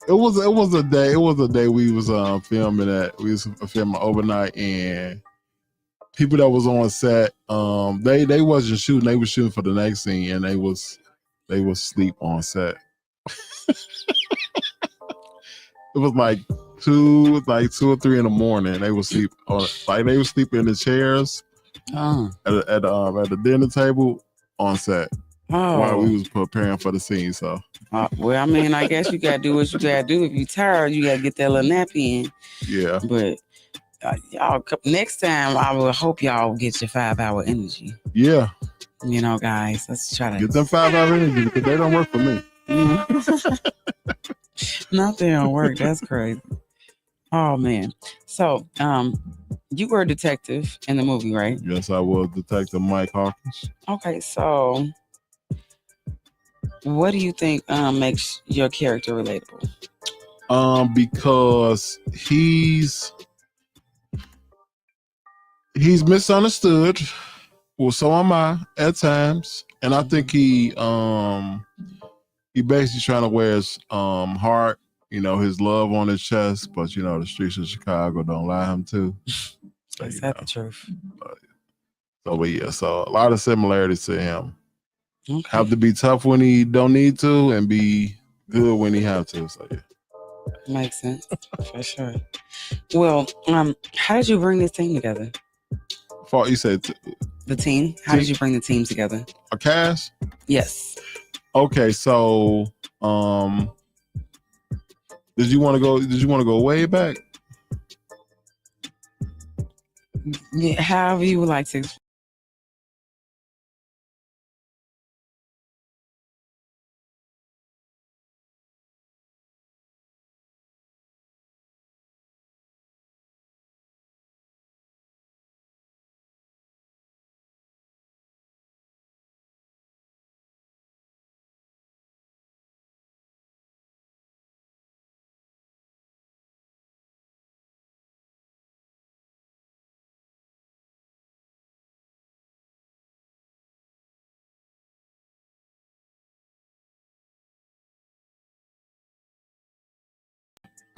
It was a day we was filming at. We was filming overnight, and people that was on set, they wasn't shooting. They was shooting for the next scene, and they was sleep on set. It was like 2 or 3 in the morning. They would sleep they would sleep in the chairs at the dinner table on set while we was preparing for the scene. So, well, I mean, I guess you gotta do what you gotta do. If you tired, you gotta get that little nap in. Yeah. But y'all, next time, I will hope y'all get your 5-hour energy. Yeah. Guys, let's try to get them 5-hour energy because they don't work for me. Not they don't work. That's crazy. Oh man. So, you were a detective in the movie, right? Yes, I was Detective Mike Hawkins. Okay, so what do you think makes your character relatable? Because he's misunderstood. Well, so am I at times, and I think he basically trying to wear his heart, his love on his chest, but the streets of Chicago don't allow him to. So, is that the truth? So a lot of similarities to him. Okay. Have to be tough when he don't need to, and be good when he have to. So yeah. Makes sense for sure. Well, how did you bring this team together? You said the team. How did you bring the team together? A cast? Yes. Okay, so did you want to go way back? Yeah, however you would like to.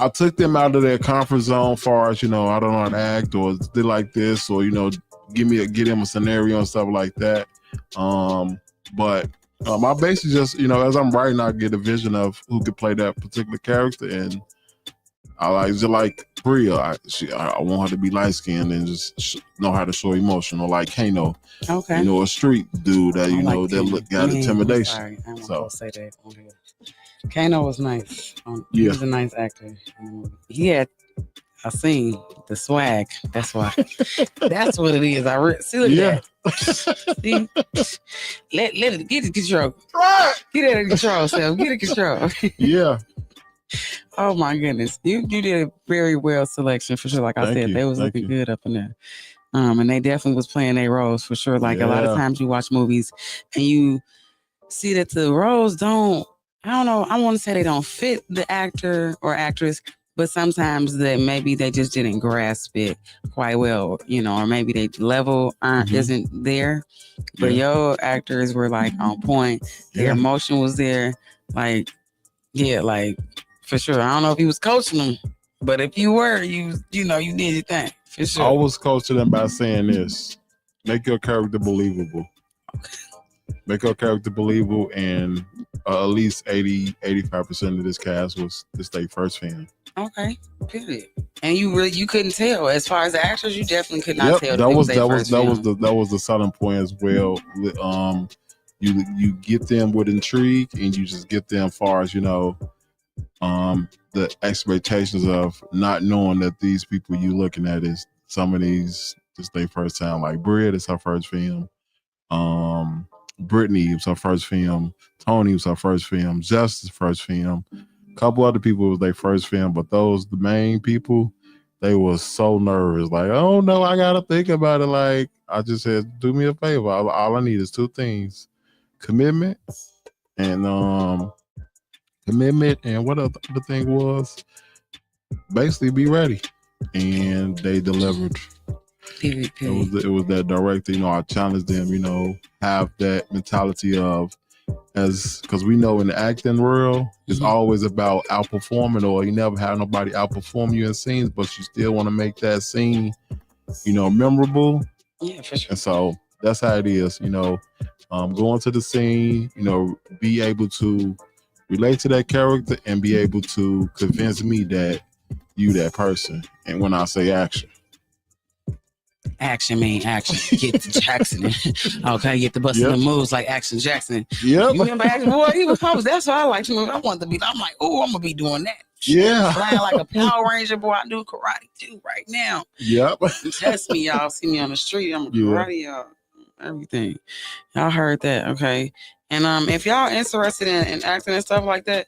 I took them out of their comfort zone, far as I don't know how to act or did like this, or get them a scenario and stuff like that. But I basically just as I'm writing, I get a vision of who could play that particular character, and I like Bria. I want her to be light skinned and just know how to show emotion, or like Kano. Okay. A street dude that got intimidation. Sorry, I won't go say that on here. Kano was nice. He was a nice actor. He had a scene, the swag. That's why. That's what it is. See, look at that. See? Let it get in control. Get it in control, Sam. Get it in control. Yeah. Oh my goodness. You did a very well selection for sure. Like I said, they was looking good up in there. And they definitely was playing their roles for sure. Like a lot of times you watch movies and you see that the roles don't, I don't know, I want to say they don't fit the actor or actress, but sometimes that maybe they just didn't grasp it quite well, or maybe they level isn't there. But your actors were like on point. Their emotion was there. Like for sure. I don't know if he was coaching them, but if you were, you did your thing. For sure. I was coaching them by saying this: make your character believable. Make your character believable, and at least 80-85% of this cast was the state first fan. Okay, period. And you couldn't tell as far as the actors. You definitely could not tell. That was the selling point as well. You get them with intrigue, and you just get them far as the expectations of not knowing that these people you looking at is some of these just their first time. Like Bria, it's her first film. Brittany was her first film. Tony was her first film. Justice first film. A couple other people was their first film, but the main people, they were so nervous. Like, oh no, I gotta think about it. Like, I just said, do me a favor. All I need is two things: commitment and what other thing was basically be ready. And they delivered. It was that director, I challenged them, have that mentality of, because we know in the acting world, it's always about outperforming, or you never have nobody outperform you in scenes, but you still want to make that scene, memorable. Yeah, for sure. And so that's how it is, going to the scene, be able to relate to that character and be able to convince me that you that person. And when I say action. Action mean action. Get to Jackson. Okay, get the busting the moves like Action Jackson. Yep. You remember Action? Boy, he was pumped. That's what I like to move. I want to be. I'm like, oh, I'm gonna be doing that. Yeah. Flying like a Power Ranger, boy. I do karate too right now. Yep. Test me, y'all. See me on the street. I'm a karate, y'all. Everything. Y'all heard that, okay? And if y'all interested in acting and stuff like that,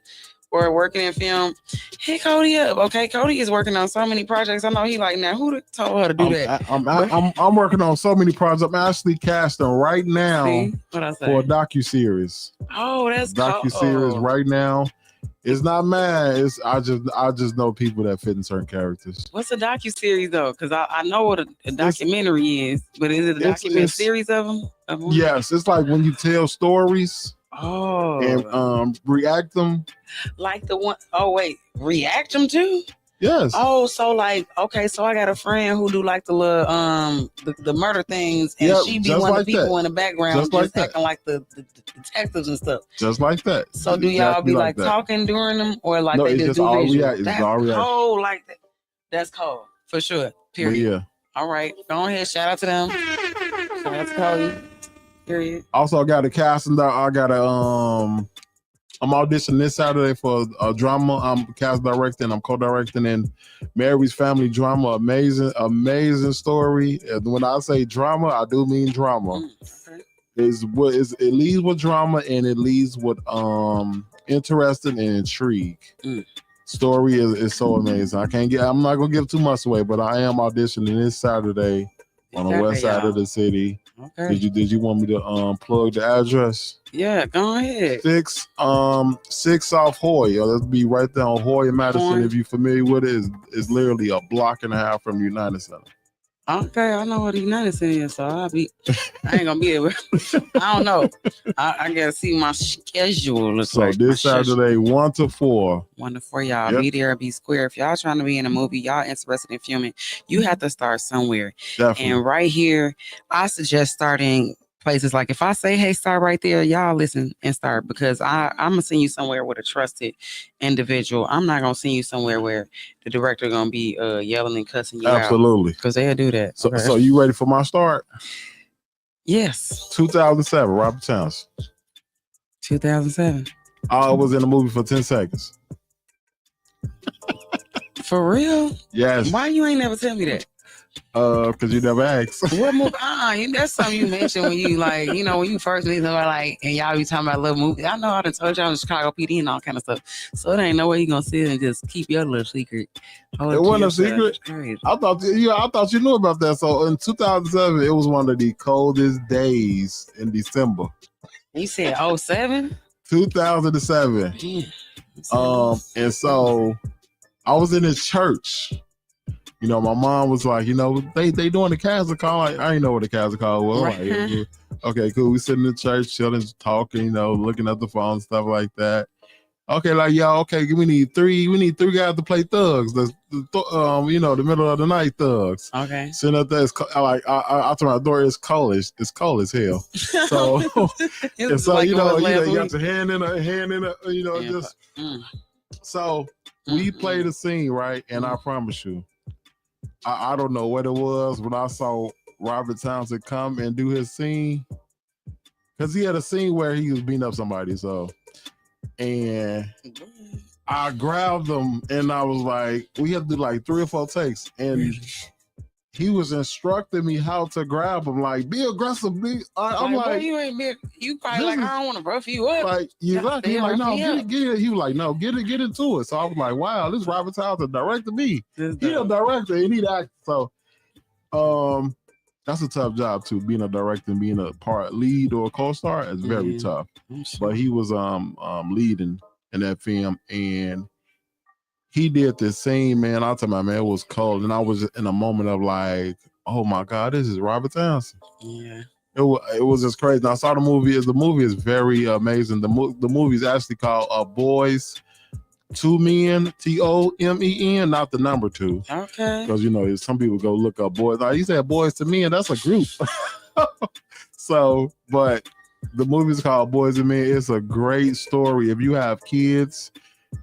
or working in film, hit Kodi up. Okay, Kodi is working on so many projects. I know he like, now who told her to do that? I'm working on so many projects. I'm actually casting right now for a docuseries. Oh, that's docuseries right now. It's not mad. It's I just know people that fit in certain characters. What's a docuseries though? Because I know what a documentary is, but is it a documentary series of them? Yes, it's like when you tell stories. Oh, and react them. Like the one, react them too? Yes. Oh, so like, okay, so I got a friend who do like the little the murder things, and she be one of the people in the background just acting like the detectives and stuff. Just like that. So do y'all be like talking during them, or like they just do visual? That's cold, like that. That's cold for sure. Period. Yeah. All right, go ahead. Shout out to them. Shout out to Kodi. Period. Also, I got a casting. I'm auditioning this Saturday for a drama. I'm cast directing. I'm co-directing in Mary's Family Drama. Amazing story. And when I say drama, I do mean drama. Okay. It leads with drama, and it leads with interesting and intrigue. Story is so amazing. I'm not gonna give too much away, but I am auditioning this Saturday on the west side of the city. Okay. Did you want me to plug the address? Yeah, go ahead. 6 off Hoya. Let's be right there on Hoya Madison. If you're familiar with it, it's literally a block and a half from United Center. Okay, I know what United is, so I ain't gonna be able. I don't know. I gotta see my schedule. Looks So like this Saturday, 1 to 4. 1 to 4, y'all. Be there, be square. If y'all trying to be in a movie, y'all interested in filming, you have to start somewhere. Definitely. And right here, I suggest starting places like if I say, hey, start right there, y'all listen and start, because I'm gonna send you somewhere with a trusted individual. I'm not gonna send you somewhere where the director gonna be yelling and cussing you out. Absolutely. Because they'll do that. So, so you ready for my start? Yes. 2007, Robert Townsend. 2007. I was in the movie for 10 seconds. For real? Yes. Why you ain't never tell me that? Because you never asked. What movie? That's something you mentioned when you when you first meet somebody and y'all be talking about little movie. I know I done told y'all in Chicago PD and all kind of stuff. So there ain't no way you gonna sit and just keep your little secret. It wasn't a secret. I thought you knew about that. So in 2007, it was one of the coldest days in December. You said 07? 2007. Yeah. And so I was in this church. You know, my mom was like, you know, they doing the castle call. I didn't know what the castle call was. Right. Like, okay, cool. We sitting in the church, chilling, talking, you know, looking at the phone, stuff like that. Okay, like y'all, okay, we need three guys to play thugs. You know, the middle of the night thugs. Okay. Sitting up there, I told my Dora, it's cold as hell. So, and so you know, you got your hand in a, you know, just. So we played a scene, right? And I promise you, I don't know what it was when I saw Robert Townsend come and do his scene, because he had a scene where he was beating up somebody. So, and I grabbed him and I was like, we had to do like 3 or 4 takes, and he was instructing me how to grab him, like be aggressive. I'm like, you probably like, I don't want to rough you up. Like you like, he like, no, get it. He was like, no, get into it. So I was like, wow, this Robert Townsend directed me. He a director and he act. So that's a tough job too. Being a director and being a part lead or a co-star is very tough. Sure. But he was leading in that film, and he did the same, man. I'll tell my man, it was cold, and I was in a moment of like, oh my God, this is Robert Townsend. Yeah. It was just crazy. And I saw the movie. The movie is very amazing. The movie is actually called Boys to Men, TOMEN, not the number 2. Okay. Because you know, some people go look up Boys. Like, you said Boys to Men, that's a group. So, but the movie is called Boys to Men. It's a great story. If you have kids,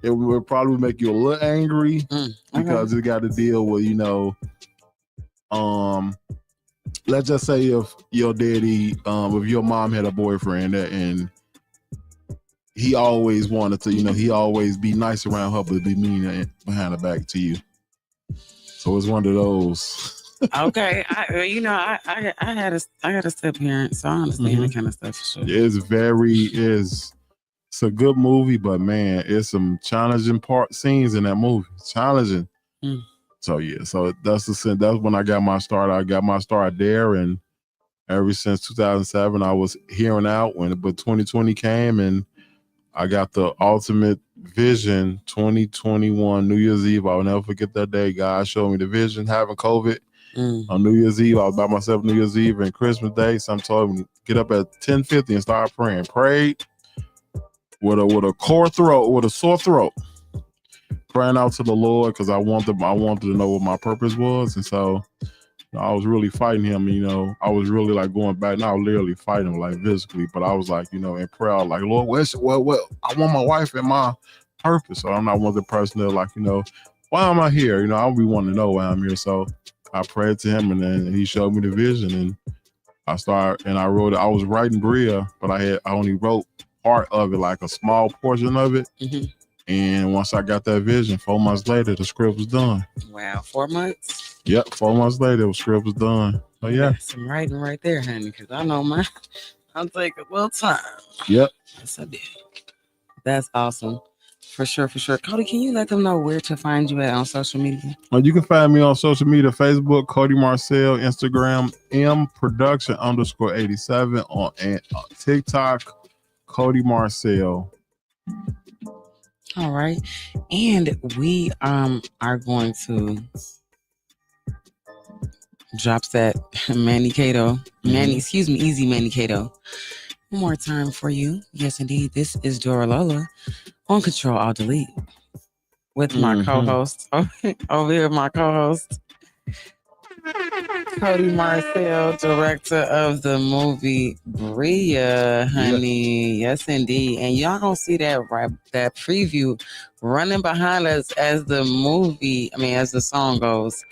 it will probably make you a little angry because you got to deal with, you know, let's just say if your daddy, if your mom had a boyfriend and he always wanted to, you know, he always be nice around her, but be mean behind her back to you. So it's one of those. Okay, I had a step parent, so I understand that kind of stuff for sure. It's a good movie, but man, it's some challenging scenes in that movie. Challenging. So yeah, so that's when I got my start. I got my start there, and ever since 2007, I was hearing out but 2020 came, and I got the ultimate vision. 2021 New Year's Eve, I'll never forget that day. God showed me the vision, having COVID on New Year's Eve. I was by myself New Year's Eve and Christmas Day. Some told me get up at 10:50 and start praying. Prayed with a sore throat, praying out to the Lord because I wanted to know what my purpose was, and so I was really fighting him. You know, I was really like going back. Not literally fighting him like physically, but I was like, you know, in prayer, I was like, Lord, what? I want my wife and my purpose. So I'm not one of the person that like, you know, why am I here? You know, I'll be wanting to know why I'm here. So I prayed to him, and then he showed me the vision, and I wrote it. I was writing Bria, but I only wrote part of it, like a small portion of it. And once I got that vision, 4 months later, the script was done. Wow, 4 months? Yep, 4 months later, the script was done. So yeah. That's some writing right there, honey, because I know mine. I'll take a little time. Yep. Yes, I did. That's awesome. For sure. Kodi, can you let them know where to find you at on social media? Well, you can find me on social media, Facebook, Kodi Marcel, Instagram, M_87, on TikTok, Kodi Marcel. All right. And we are going to drops that Manny Cato. Easy Manny Cato. One more time for you. Yes, indeed. This is Dora Lola on Control Alt Delete with my co-host over here. My co-host Kodi Marcel, director of the movie Bria, honey. Yes, indeed. And y'all gonna see that that preview running behind us as the as the song goes.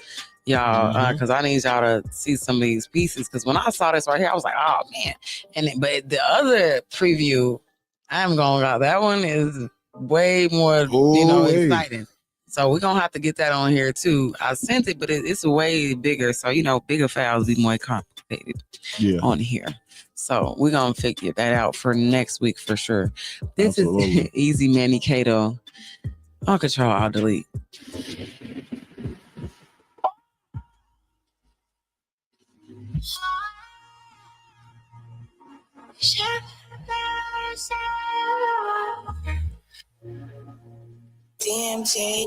Y'all, because I need y'all to see some of these pieces. Because when I saw this right here, I was like, oh man. But the other preview, I'm going to that one is way more, exciting. So we're gonna have to get that on here too. I sent it, but it's way bigger. So bigger files be more complicated on here. So we're gonna figure that out for next week for sure. This is Easy Manny Cato on Control Alt Delete. DMJ.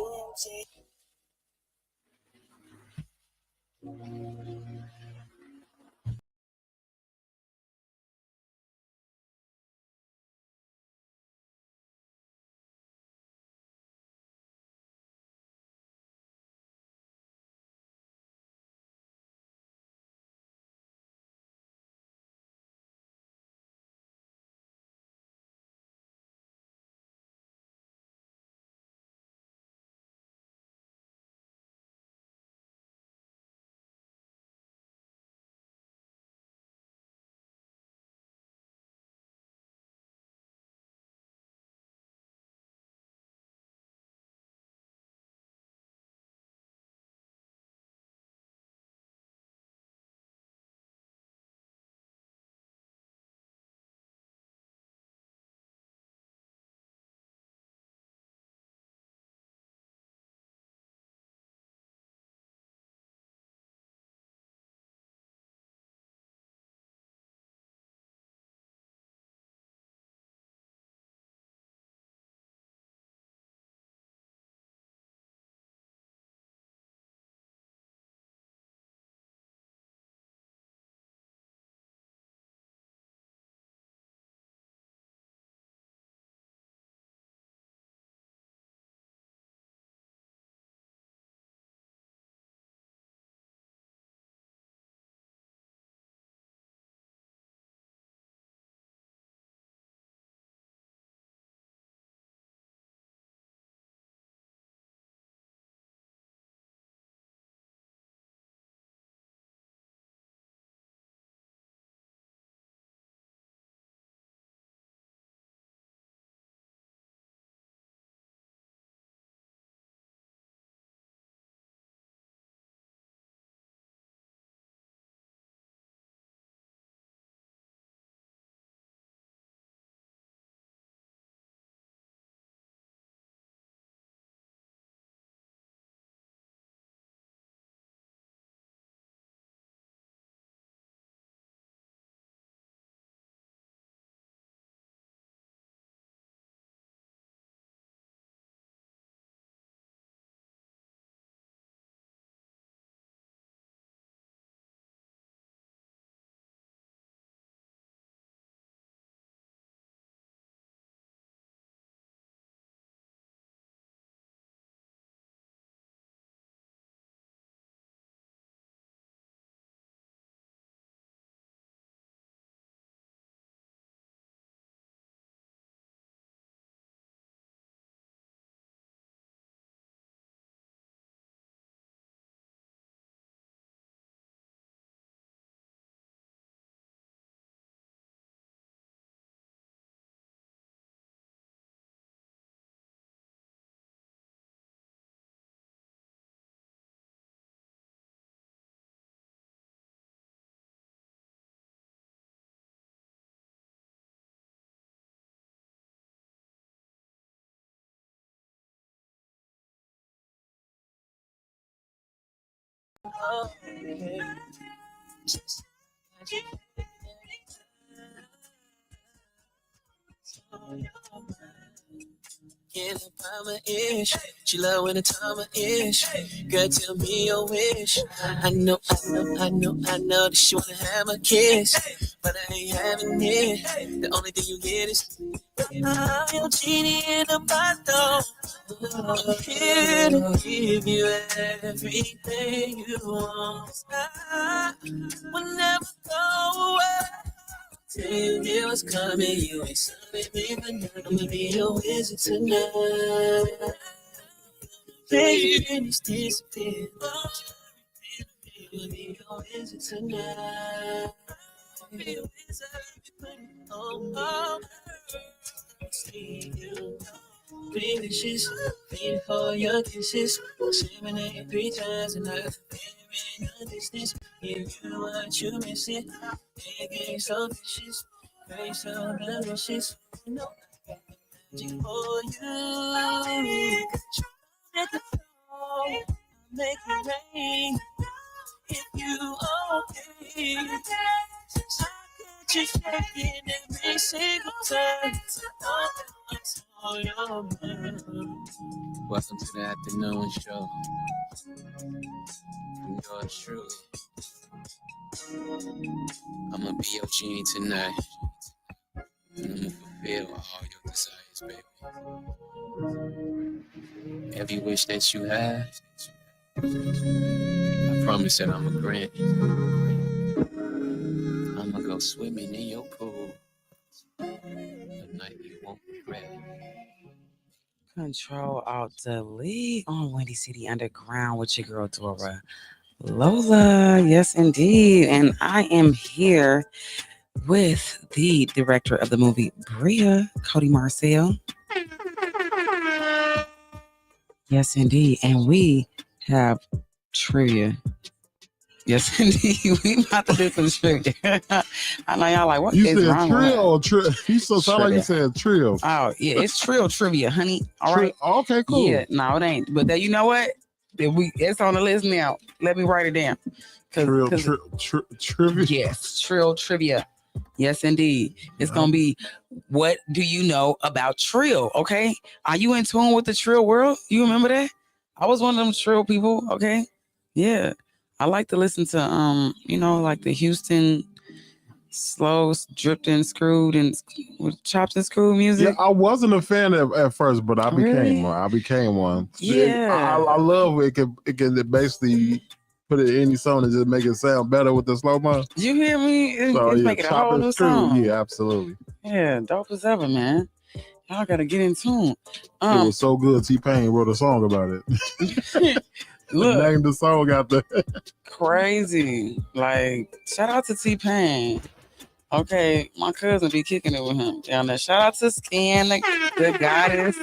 Get up on my ish. She love when the time I ish. Girl, tell me your wish. I know that she wanna have a kiss, but I ain't having it. The only thing you get is I'm your genie in a bottle. I'm here to give you everything you want. I will never go away. Tell you what's coming, you ain't something me, but I'm gonna be your wizard tonight. Baby, it's disappear. I'm gonna be your wizard tonight. Be a wizard, put it on. See you. Pretty dishes, paying for your kisses. 7, 8, 3 times a night. Baby, your distance. Give you what you missing. Again, so vicious. Very so delicious. You know, magic for you. Let the flow make it rain. If you okay, I got you shaking every single time. Welcome to the afternoon show. I'm yours truly. I'm gonna be your genie tonight. And I'm gonna fulfill all your desires, baby. Every wish that you have, I promise that I'm gonna grant. I'm gonna go swimming in your pool. A night you won't regret. Control Alt Delete on Windy City Underground with your girl Dora. Lola, yes indeed. And I am here with the director of the movie Bria, Kodi Marcel. Yes indeed. And we have trivia. Yes indeed. We about to do some trivia. I know y'all like, what You is said wrong trio with or You so sound like you Trivia. said trio. Oh, yeah, it's trill trivia, honey. All right. Okay, cool. Yeah, no, it ain't. But you know what? It's on the list now. Let me write it down. Trivia. Yes, trill trivia. Yes, indeed. It's gonna be, what do you know about trill? Okay, are you in tune with the trill world? You remember that? I was one of them trill people. Okay, yeah. I like to listen to like the Houston slow, dripped and screwed and with chopped and screwed music. Yeah, I wasn't a fan at first, but I became one. I became one. Yeah, I love it. It can basically put it in any song and just make it sound better with the slow mo. You hear me? It's making a whole new song. Yeah, absolutely. Yeah, dope as ever, man. Y'all gotta get in tune. It was so good. T-Pain wrote a song about it. Look, named the song out there. Crazy. Like, shout out to T-Pain. Okay, my cousin be kicking it with him down there. Shout out to Scan, the goddess.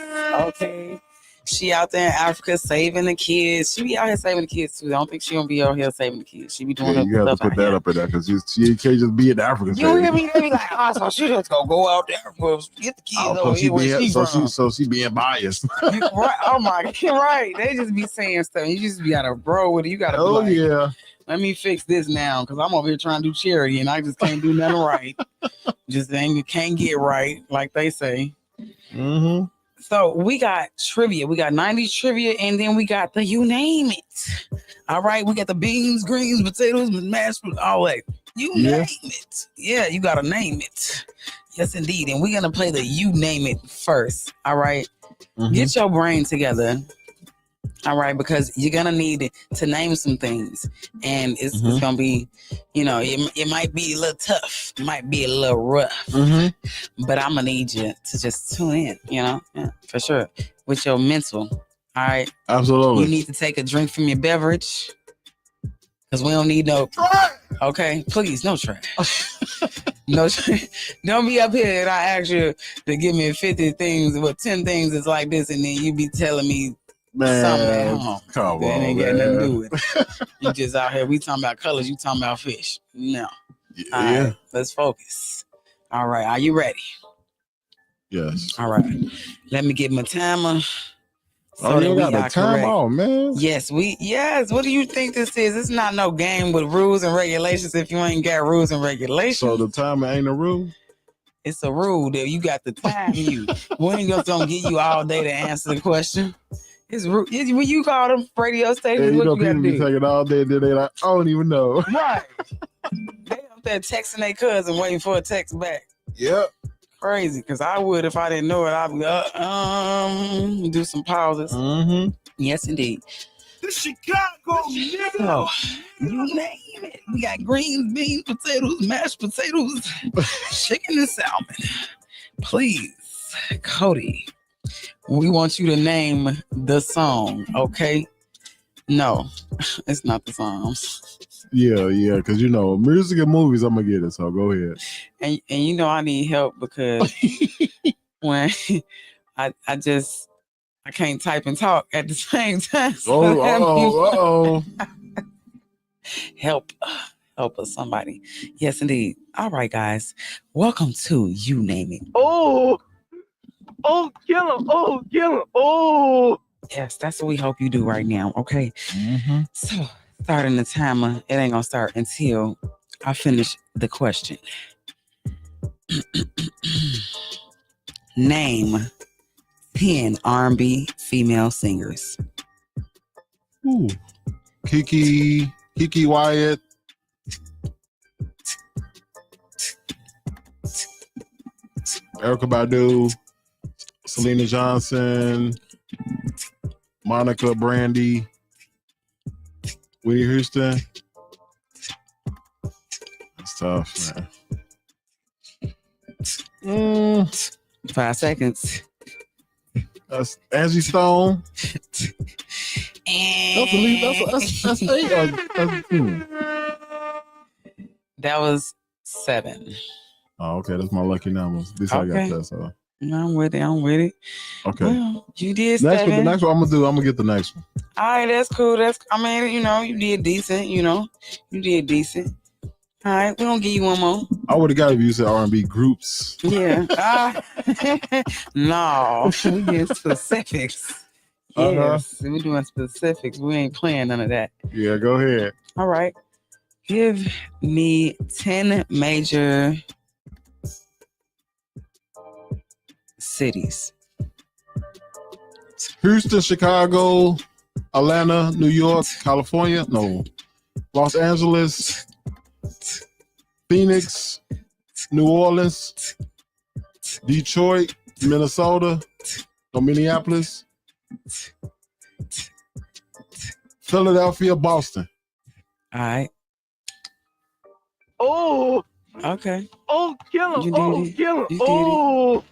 Okay. She out there in Africa saving the kids. She be out here saving the kids too. I don't think she gonna be out here saving the kids. She be doing her you have stuff to put that up in there because she can't just be in Africa. You hear me? They be like, oh, so she just gonna go out there for get the kids over here where she from. So she being biased. Right? Oh my God, right. They just be saying stuff. You just gotta bro with it. You gotta yeah. Let me fix this now because I'm over here trying to do charity and I just can't do nothing right. Just can't get right, like they say. Mm-hmm. So we got trivia. We got 90s trivia, and then we got the you name it. All right, we got the beans, greens, potatoes, mashed, all that. You name it. Yeah, you gotta name it. Yes, indeed. And we're gonna play the you name it first. All right. Mm-hmm. Get your brain together. All right, because you're gonna need to name some things, and it's gonna be, it might be a little tough, it might be a little rough, but I'm gonna need you to just tune in, for sure, with your mental. All right, absolutely. You need to take a drink from your beverage, because we don't need no. Try. Okay, please, no trash. No, don't be up here and I ask you to give me 50 things, 10 things is like this, and then you be telling me. Man, come on, that ain't got nothing to do with it. You just out here. We talking about colors. You talking about fish. No. Yeah. All right, let's focus. All right. Are you ready? Yes. All right. Let me get my timer. So you got a time on, man. Yes. What do you think this is? It's not no game with rules and regulations if you ain't got rules and regulations. So the timer ain't a rule? It's a rule that you got to time you. We ain't just gonna give you all day to answer the question. It's rude. When you call them radio stations, what you people gotta be do? taking all day, then they like, I don't even know. Right. They up there texting their cousin, waiting for a text back. Yep. Crazy, because I would if I didn't know it. I'd be do some pauses. Mm-hmm. Yes, indeed. The Chicago nigga. So, you name it. We got greens, beans, potatoes, mashed potatoes, chicken and salmon. Please, Kodi, we want you to name the song, okay? No, it's not the songs. Yeah, because music and movies, I'm gonna get it. So go ahead. And I need help because when I can't type and talk at the same time. So help us, somebody. Yes, indeed. All right, guys. Welcome to You Name It. Oh, kill him. Oh. Yes, that's what we hope you do right now. Okay. Mm-hmm. So, starting the timer. It ain't gonna start until I finish the question. Name 10 R&B female singers. Ooh. Kiki Wyatt. Erykah Badu. Selena Johnson. Monica Brandy. Whitney Houston. That's tough, man. 5 seconds. That's Angie Stone. And That's 8. that was 7. Oh, okay. That's my lucky number. At least I got that. So I'm with it. Okay. Well, you did next 7. one, the next one I'm gonna get the next one. All right, that's cool. You did decent. You did decent. All right, we're gonna give you one more. I would have got it if you said R&B groups. Yeah. No, we get specifics. Yes, we're doing specifics. We ain't playing none of that. Yeah, go ahead. All right. Give me 10 major cities. Houston, Chicago, Atlanta, New York, California. No. Los Angeles, Phoenix, New Orleans, Detroit, Minnesota, Minneapolis, Philadelphia, Boston. All right. Oh. Okay. Oh, kill him. You did it. Kill him. You did it. Oh.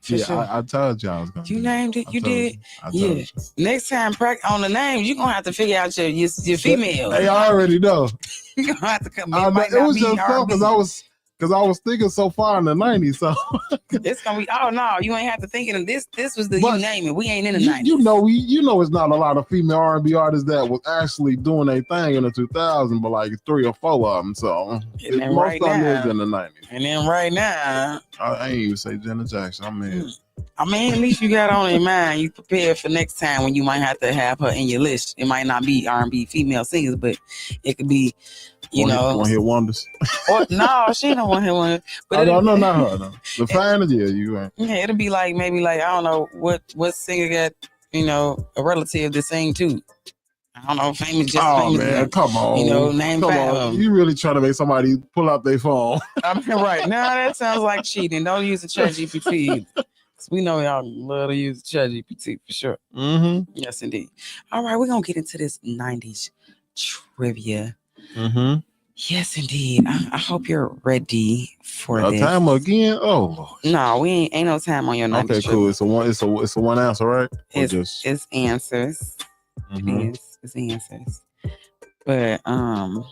For Yeah, sure. I told you I was going to. You named it. You did. I told Yeah. you. Next time, on the names, you're going to have to figure out your female. Hey, I already know. You're going to have to come. It was just tough because I was thinking so far in the 90s. So it's going to be, oh, no, you ain't have to think of this. This was But you name it. We ain't in the 90s. you know, it's not a lot of female R&B artists that was actually doing a thing in the 2000s, but like 3 or 4 of them. So And then most right of them now- is in the 90s. And then right now, I ain't even say Janet Jackson. at least you got on in mind. You prepared for next time when you might have to have her in your list. It might not be R&B female singers, but it could be, One hit wonders. Or, no, she don't want him one. But no, not her. No. The fan, yeah, you right. Yeah, it'll be like maybe I don't know what singer got a relative to sing too. I don't know, famous. Man, come on. Name Come 5 on. of them. You really trying to make somebody pull out their phone? I mean, right now that sounds like cheating. Don't use the ChatGPT either. 'Cause we know y'all love to use the ChatGPT for sure. Mm-hmm. Yes, indeed. All right, we're gonna get into this 90s trivia. Mm-hmm. Yes, indeed. I hope you're ready for A this. time again? Oh, No, we ain't no time on your 90s okay, cool. trivia. It's a one answer, right? Or It's answers. Mhm. It's answers. But I'm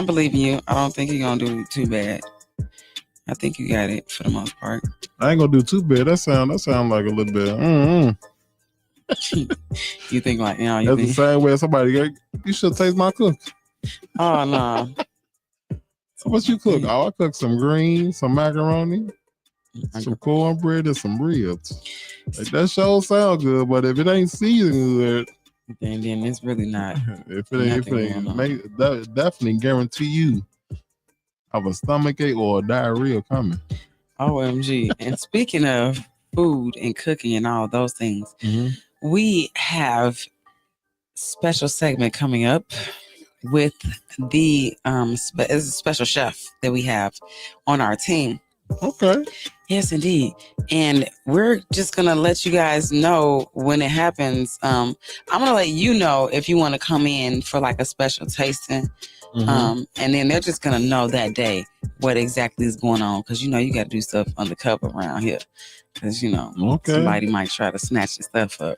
believing you. I don't think you're gonna do too bad. I think you got it for the most part. I ain't gonna do too bad. That sound like a little bit. Mm-hmm. You think like That's the same way somebody go, you should taste my cook. Oh no. So what you cook? Oh, I cook some greens, some macaroni, some cornbread, and some ribs. Like that sure sound good, but if it ain't seasoned good, then it's really not. if it ain't, definitely guarantee you have a stomachache or a diarrhea coming. OMG. And speaking of food and cooking and all those things, we have special segment coming up with the it's a special chef that we have on our team. Okay. Yes, indeed. And we're just gonna let you guys know when it happens. I'm gonna let you know if you want to come in for like a special tasting. And then they're just gonna know that day what exactly is going on, because you know you got to do stuff undercover around here, because you know somebody might try to snatch your stuff up.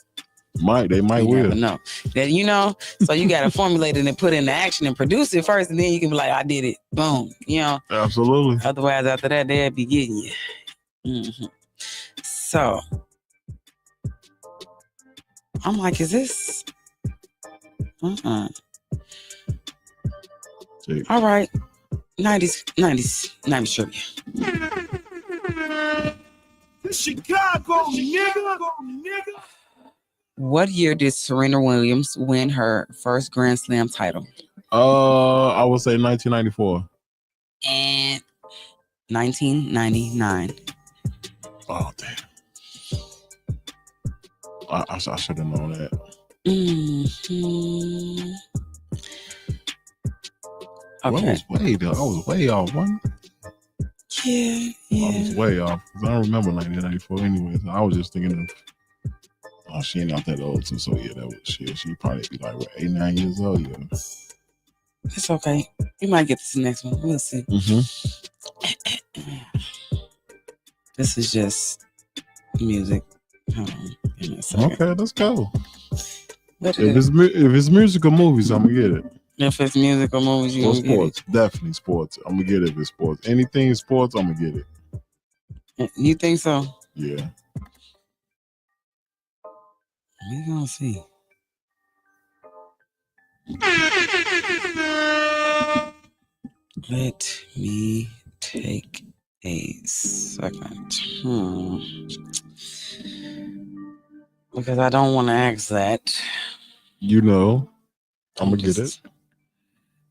They might will. Never know that, you know. So you got to formulate it and put it into action and produce it first, and then you can be like, I did it, boom, you know. Absolutely. Otherwise, after that, they'll be getting you. So I'm like, is this? All right, 90s trivia. Chicago, nigga. What year did Serena Williams win her first Grand Slam title? I would say 1994. And 1999. Oh, damn. I should have known that. Okay. I was way off, wasn't I? Yeah. I was way off. I don't remember 1994 anyways. I was just thinking of, oh, she ain't not that old too, so yeah, that was shit. She'd probably be like, what, 8, 9 years old, yeah. It's okay. You might get this next one. We'll see. This is just music. Hold on. Give me a second. Okay, let's go. If it's musical movies, I'm gonna get it. If it's musical movies, you gonna sports, get it. Definitely sports. I'm gonna get it if it's sports. Anything sports, I'm gonna get it. You think so? Yeah. We're gonna see. Let me take a second. Because I don't want to ask that. You know, I'm gonna get it.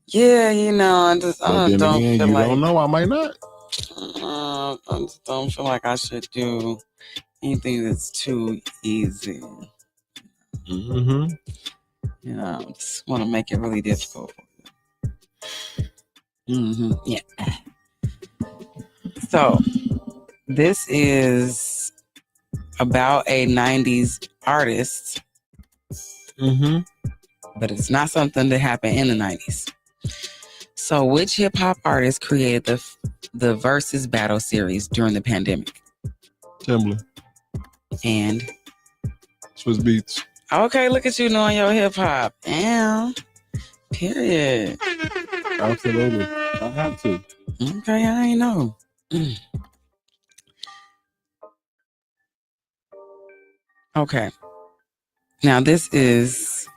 Yeah, you know, I don't feel like. Don't know, I might not. I just don't feel like I should do anything that's too easy. You know, I just want to make it really difficult. Yeah. So, this is about a 90s artist. But it's not something that happened in the 90s. So, which hip hop artist created the Versus Battle series during the pandemic? Timbaland. And Swiss Beats. Okay, look at you knowing your hip hop. Period. Absolutely. I have to. Okay, I ain't know. Okay. Now this is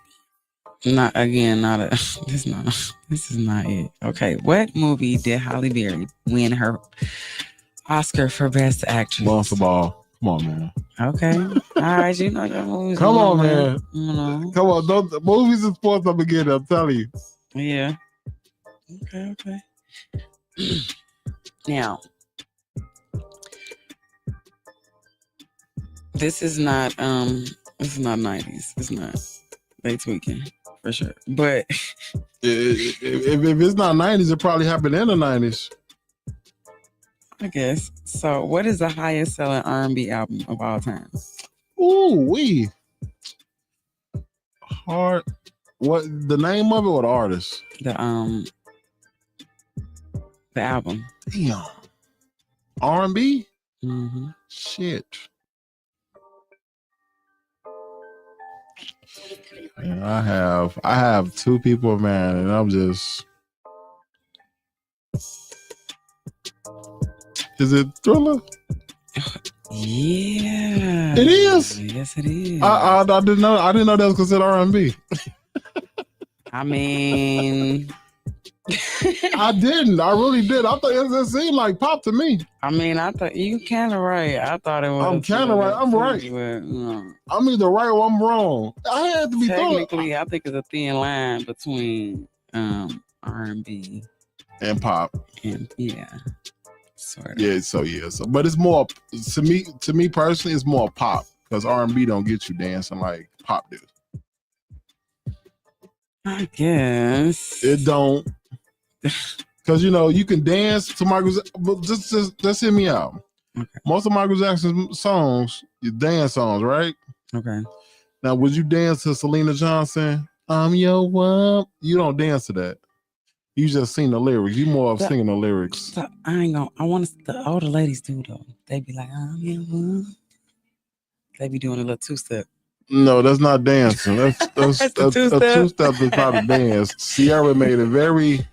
not this is not it. Okay, what movie did Halle Berry win her Oscar for Best Actress? Monster Ball. Come on, man. Okay. All right, you know your movies. Come on, man. You know. Come on, movies and sports, I'm beginning, I'm telling you. Yeah. Okay. Now, this is not 90s. It's not. They tweaking for sure. But if it's not 90s, it probably happened in the 90s. I guess. So, what is the highest selling R&B album of all time? Ooh, hard. What the name of it or the artist? The album. Damn. R&B? Shit. And I have two people, man, and I'm just. Is it Thriller? Yeah. It is. Yes, it is. I didn't know. I didn't know that was considered R&B. I mean, I didn't. I really did. I thought it seemed like pop to me. I mean, I thought you kind of right. I thought it was. I'm kind of right. I'm right. But, I'm either right or I'm wrong. I had to be technically. I think it's a thin line between R&B and pop. And yeah, sort of. Yeah, so but it's more to me personally, it's more pop because R&B don't get you dancing like pop do. I guess It don't, because you can dance to Michael. But just hear me out. Okay. Most of Michael Jackson's songs, you dance songs, right? Okay. Now, would you dance to Selena Johnson? I'm your one. You don't dance to that. You just sing the lyrics. You more of singing the lyrics. So I ain't gonna. I want the older ladies do though. They be like, I'm your one. They be doing a little two-step. No, that's not dancing. That's That's the a two-step. two-step is not a dance. Sierra made it very,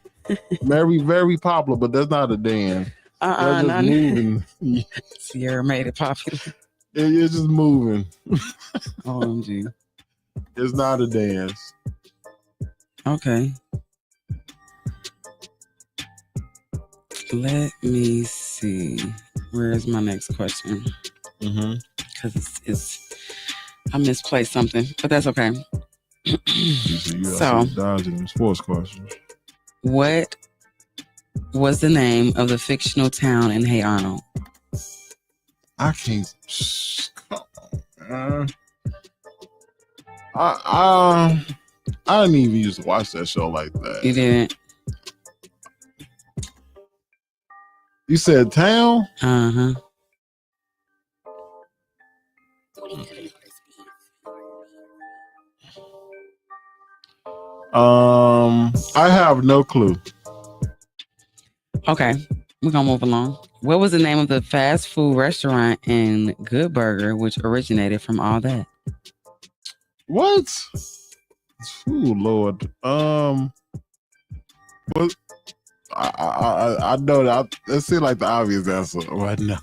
very, very popular, but that's not a dance. That's just moving. Sierra made it popular. It's just moving. OMG. It's not a dance. Okay. Let me see. Where's my next question? Because I misplaced something, but that's okay. So, dodging sports questions. What was the name of the fictional town in Hey Arnold? I can't. Come on. I didn't even used to watch that show like that. You didn't? You said town? Uh-huh. I have no clue. Okay, we're gonna move along. What was the name of the fast food restaurant in Good Burger, which originated from all that? What? Oh Lord. What? I know that. That seems like the obvious answer right now.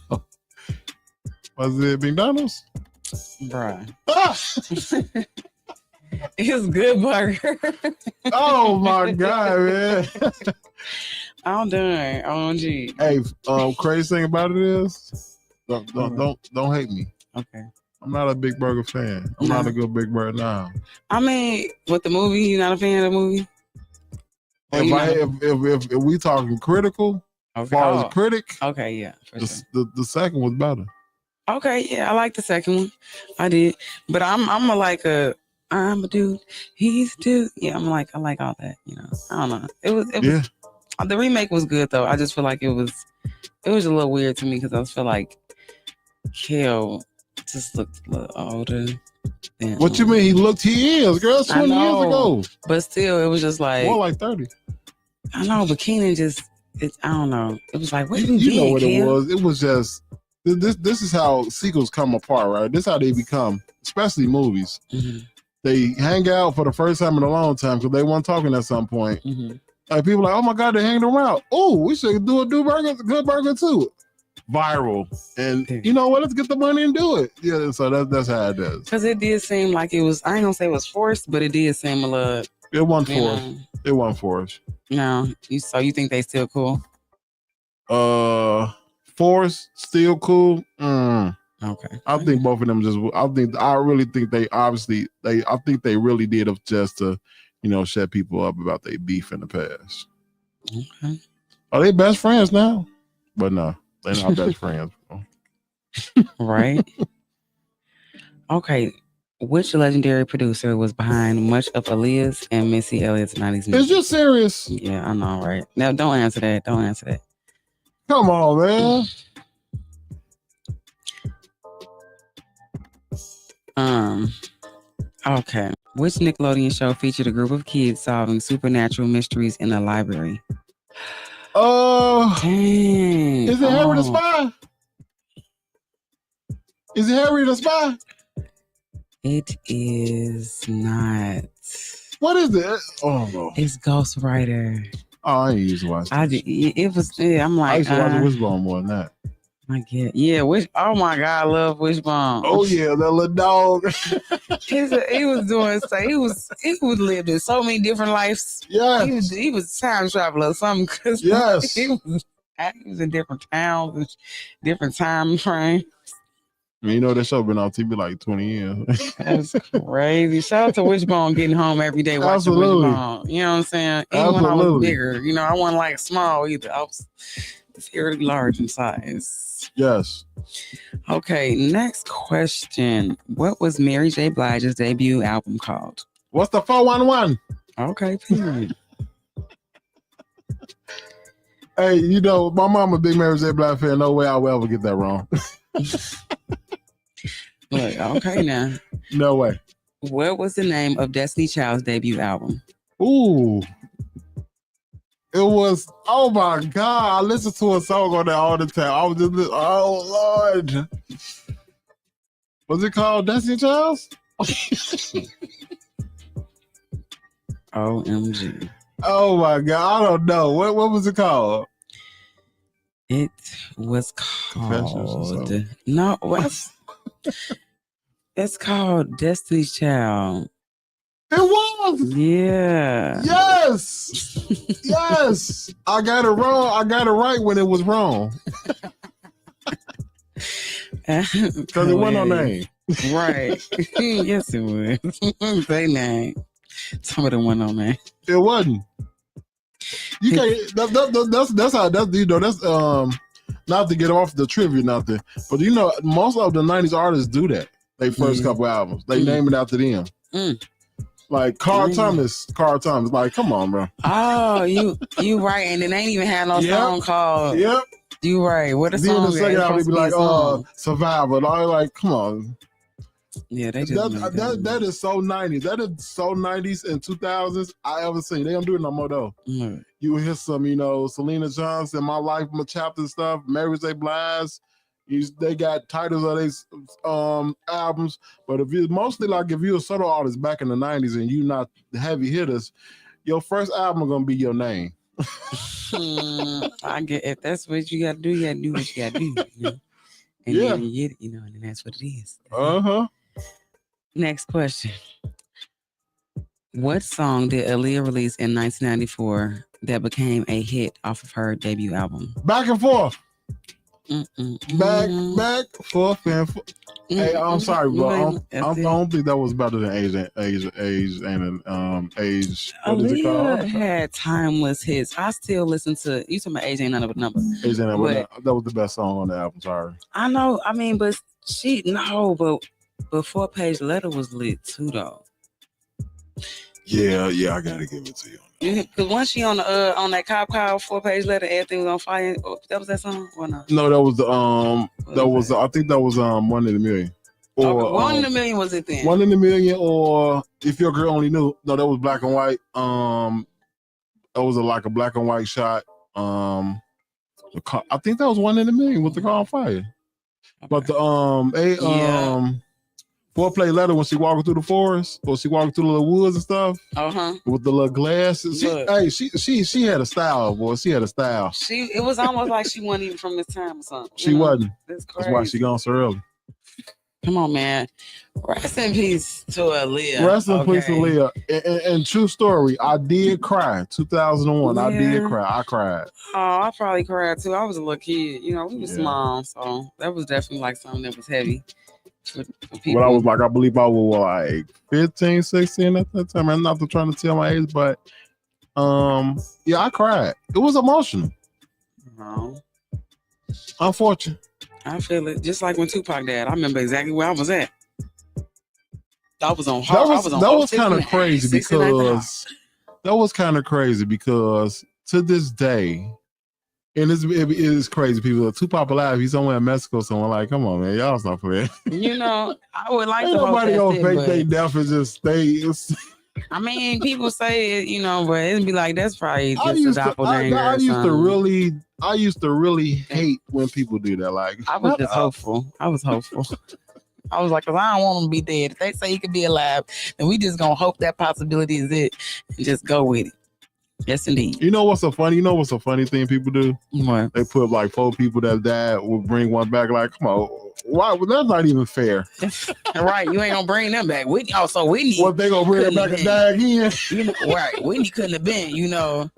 Was it McDonald's? Bruh. It's Good Burger. Oh my God, man. I'm done. OMG. Hey, crazy thing about it is, don't hate me. Okay. I'm not a big burger fan. I'm not a good big burger now. I mean, with the movie, you not a fan of the movie? If we talking critical, as far as critic, okay, yeah, the second was better. Okay, yeah, I like the second one. I did, but I'm a dude. He's a dude. Yeah, I like all that. I don't know. It was. The remake was good though. I just feel like it was a little weird to me because I feel like Kel just looked a little older. What you mean? He is, girl. 20 years ago. But still, it was just like more like 30. I know, but Keenan I don't know. It was like, what you know what it was? It was just this is how sequels come apart, right? This is how they become, especially movies. Mm-hmm. They hang out for the first time in a long time because they weren't talking at some point. Mm-hmm. Like people are like, oh my God, they're hanging around. Oh, we should do a Good Burger too. Viral. And you know what? Let's get the money and do it. Yeah, so that's how it is. Because it did seem like it was, I ain't gonna say it was forced, but it did seem a little. It wasn't forced. It wasn't forced. No. So you think they still cool? Forced, still cool. Okay. I think both of them I really think I think they really did it just to, shut people up about their beef in the past. Okay. Are they best friends now? But no, they're not best friends. Right. Okay. Which legendary producer was behind much of Aaliyah's and Missy Elliott's 90s music? Is you serious? Yeah, I know, right? Now, don't answer that. Come on, man. Okay. Which Nickelodeon show featured a group of kids solving supernatural mysteries in a library? Dang. Is it Harry the Spy? Is it Harry the Spy? It is not. What is it? Oh, it's Ghost Rider. Oh, I ain't used to watch this. It was. Yeah, I'm like. I used to watch Wishbone more than that. I get. Yeah, oh my God, I love Wishbone. Oh yeah, that little dog. he was doing so. He was lived in so many different lives. Yeah, he was time traveler or something. Cause yes, he was in different towns, different time frames. You know, that show been on TV like 20 years. That's crazy. Shout out to Wishbone getting home every day watching Absolutely. Wishbone. You know what I'm saying? Even when I was Absolutely. bigger, you know, I wasn't like small either. I was fairly large in size. Yes. Okay, next question. What was Mary J. Blige's debut album called? What's the 411? Okay, period. Hey, you know, my mom a big Mary J. Blige fan. No way I will ever get that wrong. Look, okay now. No way. What was the name of Destiny Child's debut album? Ooh. It was, oh my God. I listen to a song on that all the time. I was just, oh Lord. Was it called Destiny Child's? OMG. Oh my God. I don't know. What was it called? It was called, no, what's it's called Destiny's Child. It was. Yeah. Yes. Yes. I got it wrong. I got it right when it was wrong. Because it wasn't no name. Right. Yes, it was. They name. Some of them went on name. It wasn't. You can't. That's how. That's, you know. That's not to get off the trivia, nothing. But you know, most of the '90s artists do that. They first couple albums, they name it after them. Like Carl Thomas. Like, come on, bro. Oh, you right, and it ain't even had no song called. Yep. You right. What a song? Then the second album be like, Survivor. I like, come on. Yeah, they just that is so 90s. That is so 90s and 2000s I ever seen. They don't do it no more though. You hear some, you know, Selena Johnson, My Life, My Chapter stuff, Mary J. Blige. They got titles of these albums, but if you mostly like if you're a solo artist back in the 90s and you not the heavy hitters, your first album gonna be your name. I get if that's what you gotta do, you gotta do what you gotta do. You know? And then you get it, you know, and that's what it is. Next question. What song did Aaliyah release in 1994 that became a hit off of her debut album? Back and Forth. Back, forth, and forth. Hey, I'm sorry, bro. I don't think that was better than age. What is it called? Aaliyah had timeless hits. I still listen to. You talking about Age Ain't None of a Number? Age Ain't None of a Number. That was the best song on the album. Sorry. I know. I mean, but but 4-Page Letter was lit too, though. Yeah, I gotta give it to you. Because once she on that cop car 4-Page Letter, everything was on fire. That was that song or not? No, that was the I think that was 1 in a Million. Or 1 in a Million was it then? 1 in a Million, or If Your Girl Only Knew. No, that was Black and White. That was like a black and white shot. I think that was 1 in a Million with the car on fire. Okay. But the 4-Page Letter, when she walking through the forest or she walking through the little woods and stuff, with the little glasses. She had a style, boy. She had a style. It was almost like she wasn't even from this time or something. She wasn't. That's crazy. That's why she gone so early. Come on, man. Rest in peace to Aaliyah. Rest in peace to Aaliyah. And true story, I did cry. 2001, I did cry. I cried. Oh, I probably cried too. I was a little kid. You know, we were small, so that was definitely like something that was heavy. For people. But I was like, I believe I was like 15, 16 at that time. I'm not trying to tell my age, but I cried. It was emotional. Unfortunate. I feel it. Just like when Tupac died. I remember exactly where I was at. I was on hard. That was kind of crazy because to this day, and it is crazy. People, Tupac alive, he's somewhere in Mexico. Someone like, come on, man, y'all stop playing. You know, I would like to. Nobody gonna fake their death and just stay. I mean, people say it, you know, but it'd be like that's probably just a doppelganger. I used to really hate when people do that. Like, I was just hopeful. I was like, cause I don't want him to be dead. If they say he could be alive, then we just gonna hope that possibility is it and just go with it. Yes, indeed. You know what's a funny thing people do? What? They put like 4 people that died, will bring one back. Like, come on, why? Well, that's not even fair. Right, you ain't gonna bring them back. Whitney. What they gonna bring them back and die again? You know, right? Whitney couldn't have been. You know,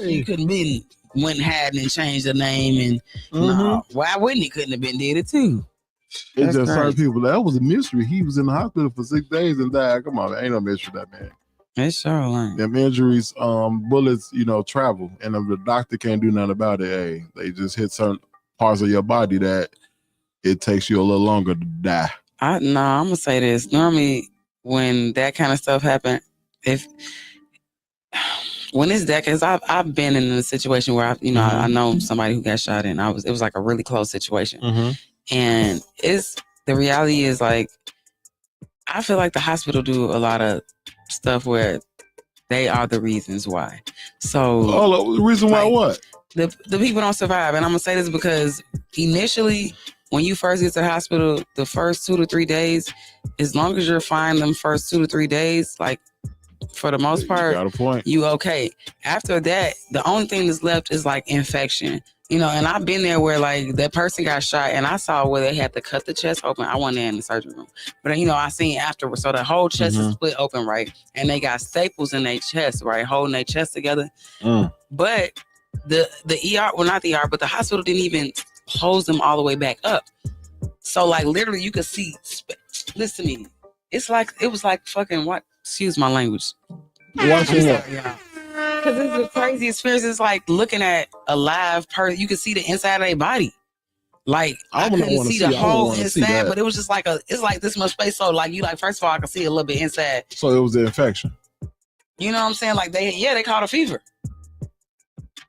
he couldn't been. Went and had and changed the name and why Whitney couldn't have been did it too. It's That's just certain crazy. people. That was a mystery. He was in the hospital for 6 days and died. Come on, ain't no mystery that man. It's sure like Them injuries, bullets, travel, and if the doctor can't do nothing about it, hey, they just hit certain parts of your body that it takes you a little longer to die. I'm gonna say this. Normally, when that kind of stuff happen, when it's that, because I've been in a situation where I know somebody who got shot, and it was like a really close situation, and the reality is like I feel like the hospital do a lot of stuff where they are the reasons why. So the reason why what? The people don't survive, and I'm gonna say this because initially, when you first get to the hospital, the first 2 to 3 days, as long as you're fine, them first 2 to 3 days, like for the most part, got a point. You okay. After that, the only thing that's left is like infection. And I've been there where like that person got shot and I saw where they had to cut the chest open. I wasn't there in the surgery room. But I seen afterwards. So the whole chest is split open, right? And they got staples in their chest, right? Holding their chest together. But the ER, well not the ER, but the hospital didn't even hose them all the way back up. So like literally you could see, listen to me. It was like fucking what? Excuse my language. Watching it. Because it's the crazy experience. It's like looking at a live person. You can see the inside of their body. Like I couldn't see the whole inside, but it was just like it's like this much space. So like first of all, I could see a little bit inside. So it was the infection. You know what I'm saying? Like they caught a fever.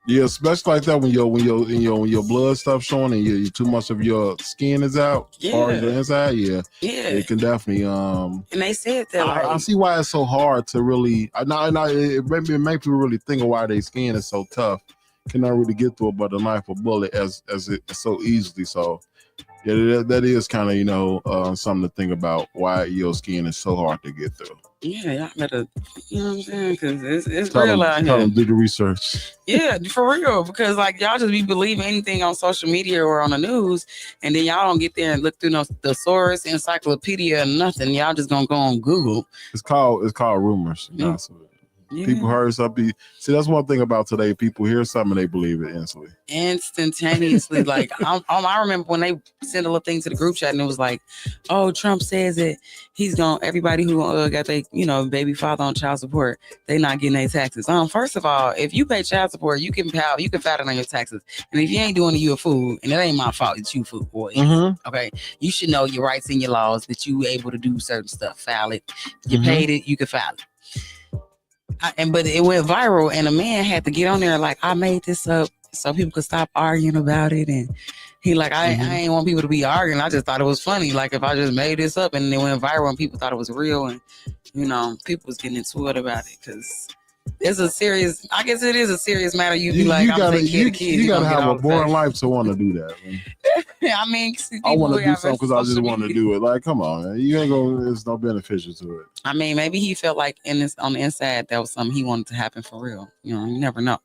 Yeah, especially like that when your blood stuff showing and too much of your skin is out, as far as the inside. Yeah, it can definitely. And they said that I see why it's so hard to really. It makes people really think of why their skin is so tough. Cannot really get through it, but the knife or bullet as it so easily. So yeah, that is kind of something to think about why your skin is so hard to get through. Yeah, y'all better, you know what I'm saying? Because it's real out here. Tell them do the research. Yeah, for real. Because like y'all just be believing anything on social media or on the news, and then y'all don't get there and look through no thesaurus, encyclopedia, or nothing. Y'all just gonna go on Google. It's called rumors. Yeah. People heard something. See, that's one thing about today. People hear something and they believe it instantly. Instantaneously. Like I remember when they sent a little thing to the group chat and it was like, oh, Trump says that he's gonna everybody who got their baby father on child support, they not getting their taxes. First of all, if you pay child support, you can file it on your taxes. And if you ain't doing it, you a fool. And it ain't my fault that you fool, boy. Okay. You should know your rights and your laws that you able to do certain stuff. File it. You paid it, you can file it. But it went viral, and a man had to get on there like, I made this up so people could stop arguing about it. And he like, I ain't want people to be arguing. I just thought it was funny. Like if I just made this up and it went viral and people thought it was real, and people was getting into it about it because it's a serious. I guess it is a serious matter. You be like, I'm gonna take care of the kids. You gotta have a boring life to want to do that. I mean, I want to do something because I just want to do it. Like, come on, man. You ain't gonna. There's no beneficial to it. I mean, maybe he felt like on the inside that was something he wanted to happen for real. You never know.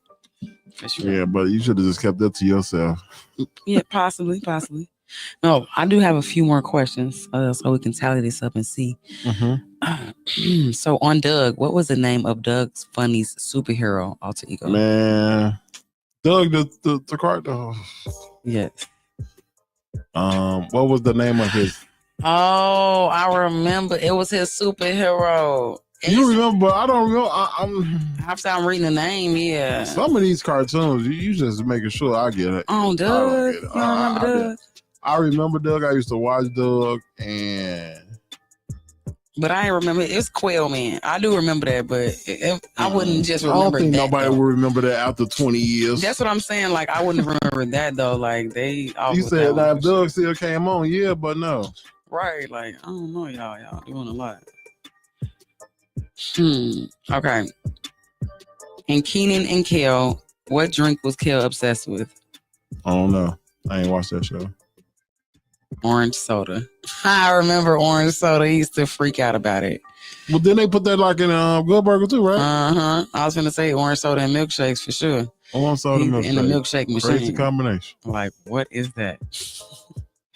Sure. Yeah, but you should have just kept that to yourself. Yeah, possibly. No, I do have a few more questions so we can tally this up and see. So on Doug, what was the name of Doug's Funny's superhero alter ego? Man, Doug the cartoon. Yes. What was the name of his? Oh, I remember. It was his superhero. You remember? I don't remember. After I'm reading the name, yeah. Some of these cartoons, you just making sure I get it. Oh, Doug. You remember Doug? I remember Doug. I used to watch Doug, but I ain't remember. It's Quail Man. I do remember that, but I wouldn't just remember. I don't think nobody will remember that after 20 years. That's what I'm saying. Like I wouldn't remember that though. Like they. You said that if Doug still came on, yeah, but no. Right. Like I don't know, y'all doing a lot. Okay. And Keenan and Kel, what drink was Kel obsessed with? I don't know. I ain't watched that show. Orange soda. I remember orange soda. He used to freak out about it. Well, then they put that like in Good Burger too, right? I was gonna say orange soda and milkshakes for sure. Orange soda and milkshake. In the milkshake machine. Crazy combination. Like, what is that?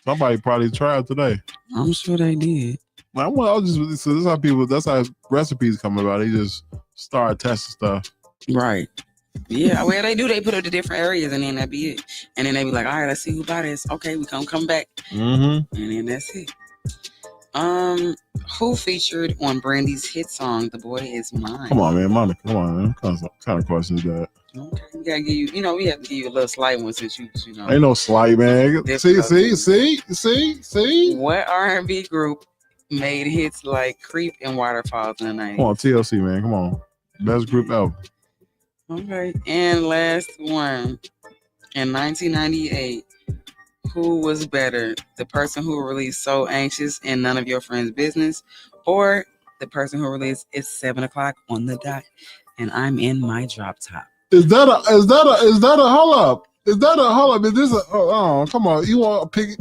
Somebody probably tried today. I'm sure they did. So this is how that's how recipes come about. They just start testing stuff. Right. Yeah, well, they do. They put up the different areas, and then that be it. And then they be like, all right, let's see who bought this. Okay, we come back. Mm-hmm. And then that's it. Who featured on Brandy's hit song "The Boy Is Mine"? Come on, man, Monica. Come on, man. What kind of question is that? Okay, we gotta give you. We have to give you a little slight one since you know. Ain't no slight, man. See. What R&B group made hits like "Creep" and "Waterfalls" in the 90s? Come on, TLC, man. Come on, best group ever. Okay, and last one. In 1998, who was better? The person who released "So Anxious" and "None of Your Friends' Business," or the person who released "It's 7 o'clock on the dot and I'm in my drop top"? Is that a hold up? Is this a come on, you want to pick?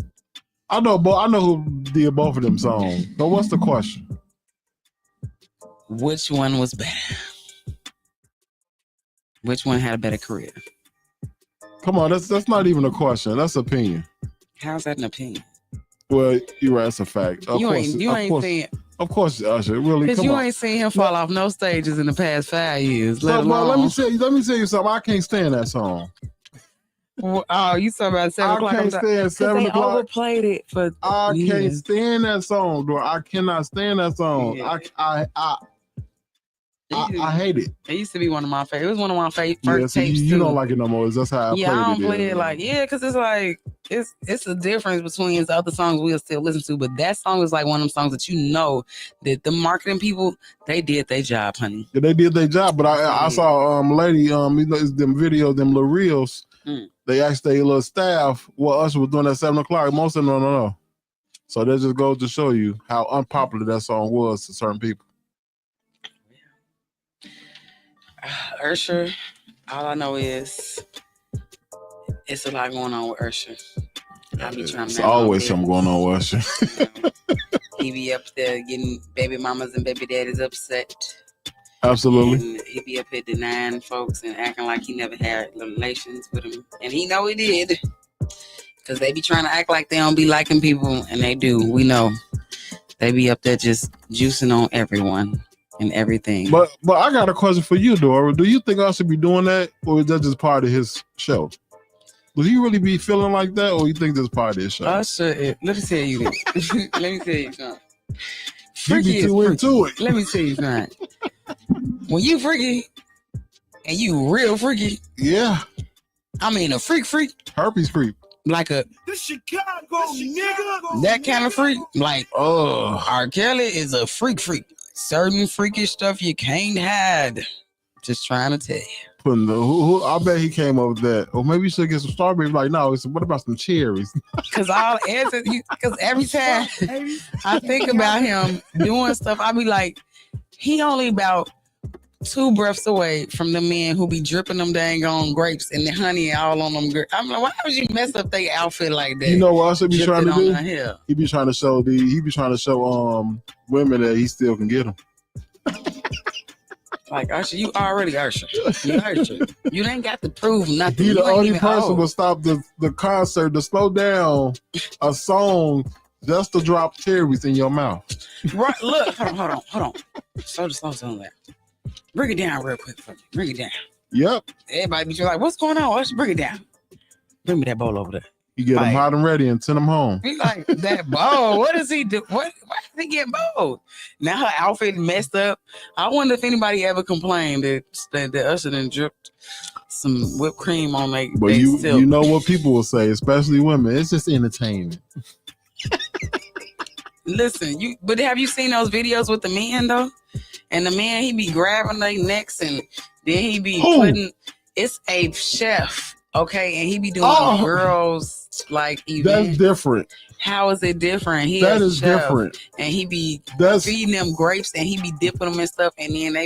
I know who did both of them songs. So what's the question? Which one was better? Which one had a better career? Come on, that's not even a question. That's opinion. How's that an opinion? Well, you're right. That's a fact. You ain't seen. Of course, Usher. Really, because you ain't seen him fall off no stages in the past 5 years. Let me tell you something. I can't stand that song. Oh, you talking about 7 o'clock? I can't stand 7 o'clock. They overplayed it for. I can't stand that song, Dora. I cannot stand that song. Yeah. I hate it. It used to be one of my favorite. It was one of my first tapes you don't like it no more. That's how I play it. Yeah, I don't play it like because it's like it's a difference between the other songs we'll still listen to, but that song is like one of them songs that that the marketing people they did their job, honey. Yeah, they did their job, but I saw lady them videos, them little reels. They asked their little staff what Usher was doing at 7 o'clock. Most of them don't know. So that just goes to show you how unpopular that song was to certain people. Usher, all I know is it's a lot going on with Usher. I be trying to. There's always something going on with Usher. He be up there getting baby mamas and baby daddies upset. Absolutely. And he be up here denying folks and acting like he never had relations with him, and he know he did. Cause they be trying to act like they don't be liking people, and they do. We know they be up there just juicing on everyone. And everything. But I got a question for you, Dora. Do you think I should be doing that, or is that just part of his show? Will he really be feeling like that, or you think that's part of his show? Let me tell you this. Let me tell you something. You be too into it. Let me tell you something. When you freaky, and you real freaky. Yeah. I mean a freak. Herpes freak. Like the Chicago nigga. That kind of freak. Like, R. Kelly is a freak. Certain freakish stuff you can't hide. Just trying to tell you. I bet he came up with that. Or maybe you should get some strawberries. Like, no, what about some cherries? Because every time I think about him doing stuff, I be like, he only about 2 breaths away from the men who be dripping them dang on grapes and the honey all on them. I'm like, why would you mess up their outfit like that? You know what I should be trying to do? He be trying to show women that he still can get them. Like Usher, you already Usher. You Usher. You ain't got to prove nothing. He the only person will stop the concert to slow down a song just to drop cherries in your mouth. Right, look, hold on. Slow down that. Bring it down real quick for me. Bring it down. Yep. Everybody be like, what's going on? Let's bring it down. Bring me that bowl over there. You get them hot and ready and send them home. He like, that bowl. What does he do? Why does he get bold? Now her outfit messed up. I wonder if anybody ever complained that Usher done dripped some whipped cream on like. But you know what people will say, especially women. It's just entertainment. Listen, but have you seen those videos with the men though? And the man, he be grabbing their necks and then he be putting. It's a chef, okay, and he be doing girls like event. That's different. How is it different? That is different. And he be feeding them grapes and he be dipping them and stuff, and then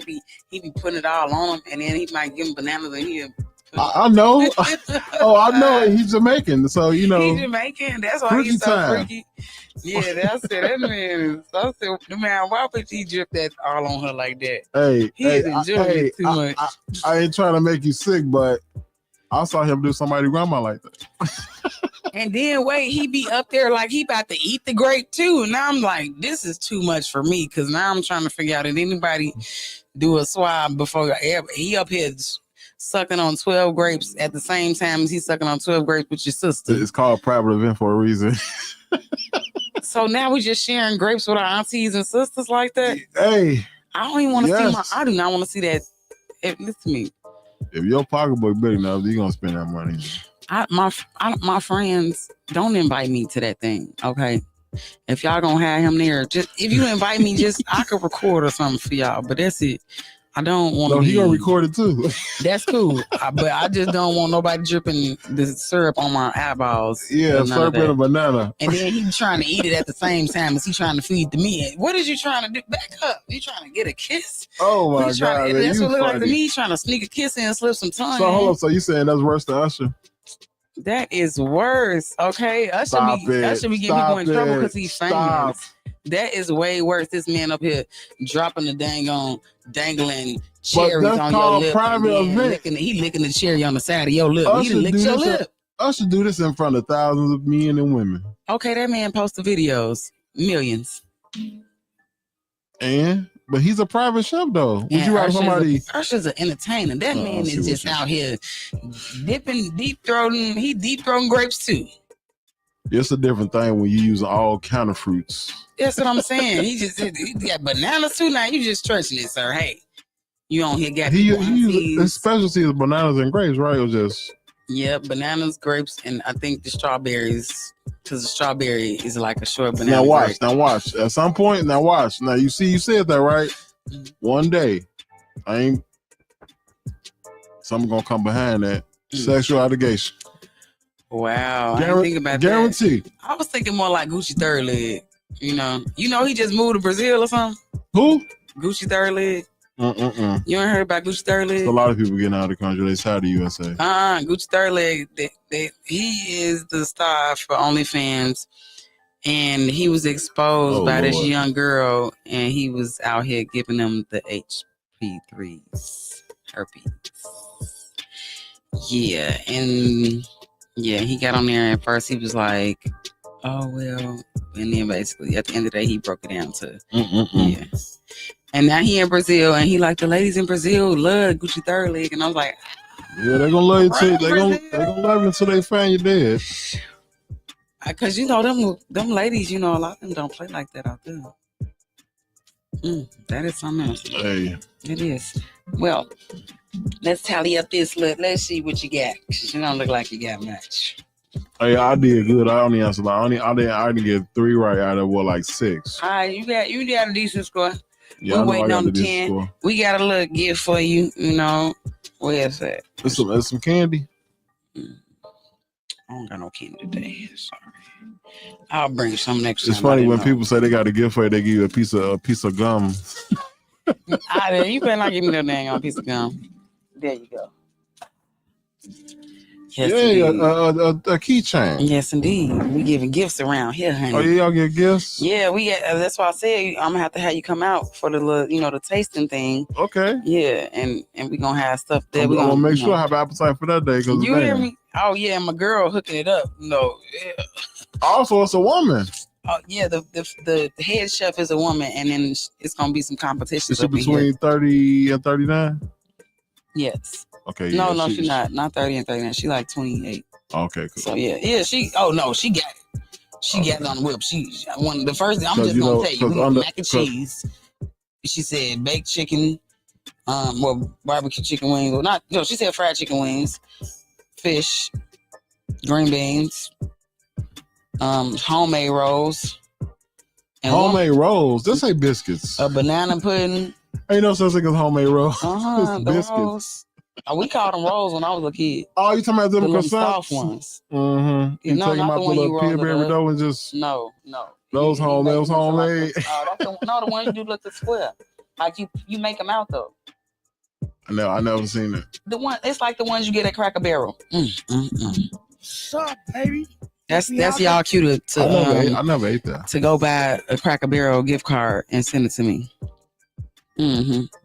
he be putting it all on them, and then he might give them bananas and he'll. I know. I know. He's Jamaican, so you know. He's Jamaican. That's why he's so freaky. Yeah, that's it. That man is. I said, man, why would he drip that all on her like that? Hey, he's enjoying it too much. I ain't trying to make you sick, but I saw him do somebody's grandma like that. And then he be up there like he about to eat the grape too. And now I'm like, this is too much for me, because now I'm trying to figure out if anybody do a swab before he up here sucking on 12 grapes at the same time as he's sucking on 12 grapes with your sister. It's called private event for a reason. So now we just sharing grapes with our aunties and sisters like that? Hey. I don't even want to see I do not want to see that. Listen to me. If your pocketbook big enough, you're going to spend that money. My friends, don't invite me to that thing, okay? If y'all gonna have him there, just if you invite me, just I could record or something for y'all. But that's it. I don't want to. No, he gonna record it too. That's cool. But I just don't want nobody dripping the syrup on my eyeballs. Yeah, syrup and a banana. And then he trying to eat it at the same time as he trying to feed the men. What is you trying to do? Back up. You trying to get a kiss? Oh my God. Man, that's what it look like to me. He's trying to sneak a kiss in and slip some tongue. So hold on. So you saying that's worse than Usher? That is worse. Okay. Usher be getting people in trouble because he's famous. That is way worse. This man up here dropping the dangling cherries on your lip. Private event. He licking the cherry on the side of your lip. He done licked your lip. Usher do this in front of thousands of men and women. Okay, that man posted videos. Millions. But he's a private chef though. Would you rather somebody? Usher's an entertainer. That man is just out here deep throating grapes too. It's a different thing when you use all kind of fruits. That's what I'm saying. He got bananas too. Now you just stretching it, sir. Hey, you on here got his specialty is bananas and grapes, right? It was just bananas, grapes, and I think the strawberries. Because the strawberry is like a short banana. Now watch. At some point, watch. Now you said that, right? Mm-hmm. One day, someone gonna come behind that sexual allegation. Wow, I didn't think about guarantee. That. I was thinking more like Gucci third leg. You know, he just moved to Brazil or something. Who? Gucci third leg. You ain't heard about Gucci third leg? A lot of people getting out of the country. They tired of the USA. Gucci third leg. He is the star for OnlyFans, and he was exposed by this young girl, and he was out here giving them the HP3s, herpes. Yeah, and he got on there. At first, he was like, "Oh well," and then basically at the end of the day, he broke it down to yeah. And now he in Brazil, and he like the ladies in Brazil love Gucci third leg, and I was like, yeah, they're gonna love you too. They're gonna love you until they find you dead. Cause you know them ladies, a lot of them don't play like that out there. That is something else. Hey, it is. Well, let's tally up this look. Let's see what you got. Cause you don't look like you got much. Hey, I did good. I only answered. I didn't get 3 right out of like 6. All right, you got a decent score. Yeah, we're waiting on the 10. Score. We got a little gift for you. Where is that? There's some candy. I don't got no candy today. Sorry. I'll bring some next time. It's funny when people say they got a gift for you, they give you a piece of gum. You better not give me no dang on piece of gum. There you go. Yes, a keychain. Yes, indeed. We giving gifts around here, honey. Oh, yeah, y'all get gifts? Yeah, we get. That's why I said I'm gonna have you come out for the little, the tasting thing. Okay. Yeah, and we gonna have stuff there. I'm gonna make sure I have appetite for that day. You hear me? Oh yeah, my girl hooking it up. No. Yeah. Also, it's a woman. Oh yeah, the head chef is a woman, and then it's gonna be some competition. Is she between 30 and 39? Yes. Okay. No, she's not 30 and 39. She like 28. Okay, cool. So yeah. She got it. She got it on the whip. The first. I'm just gonna tell you, we got mac and cheese. She said baked chicken, barbecue chicken wings. Well, not no. She said fried chicken wings, fish, green beans, homemade rolls. Homemade rolls. This ain't biscuits. A banana pudding. Ain't no such thing as homemade rolls. The biscuits. Rolls. We called them rolls when I was a kid. Oh, you talking about them the soft ones? Mm-hmm. You talking about the little peanut dough and just no. Those homemade. The ones you do look the square. Like you make them out though. I never seen it. The one it's like the ones you get at Cracker Barrel. Sup, baby? That's y'all cue to I never ate that. To go buy a Cracker Barrel gift card and send it to me.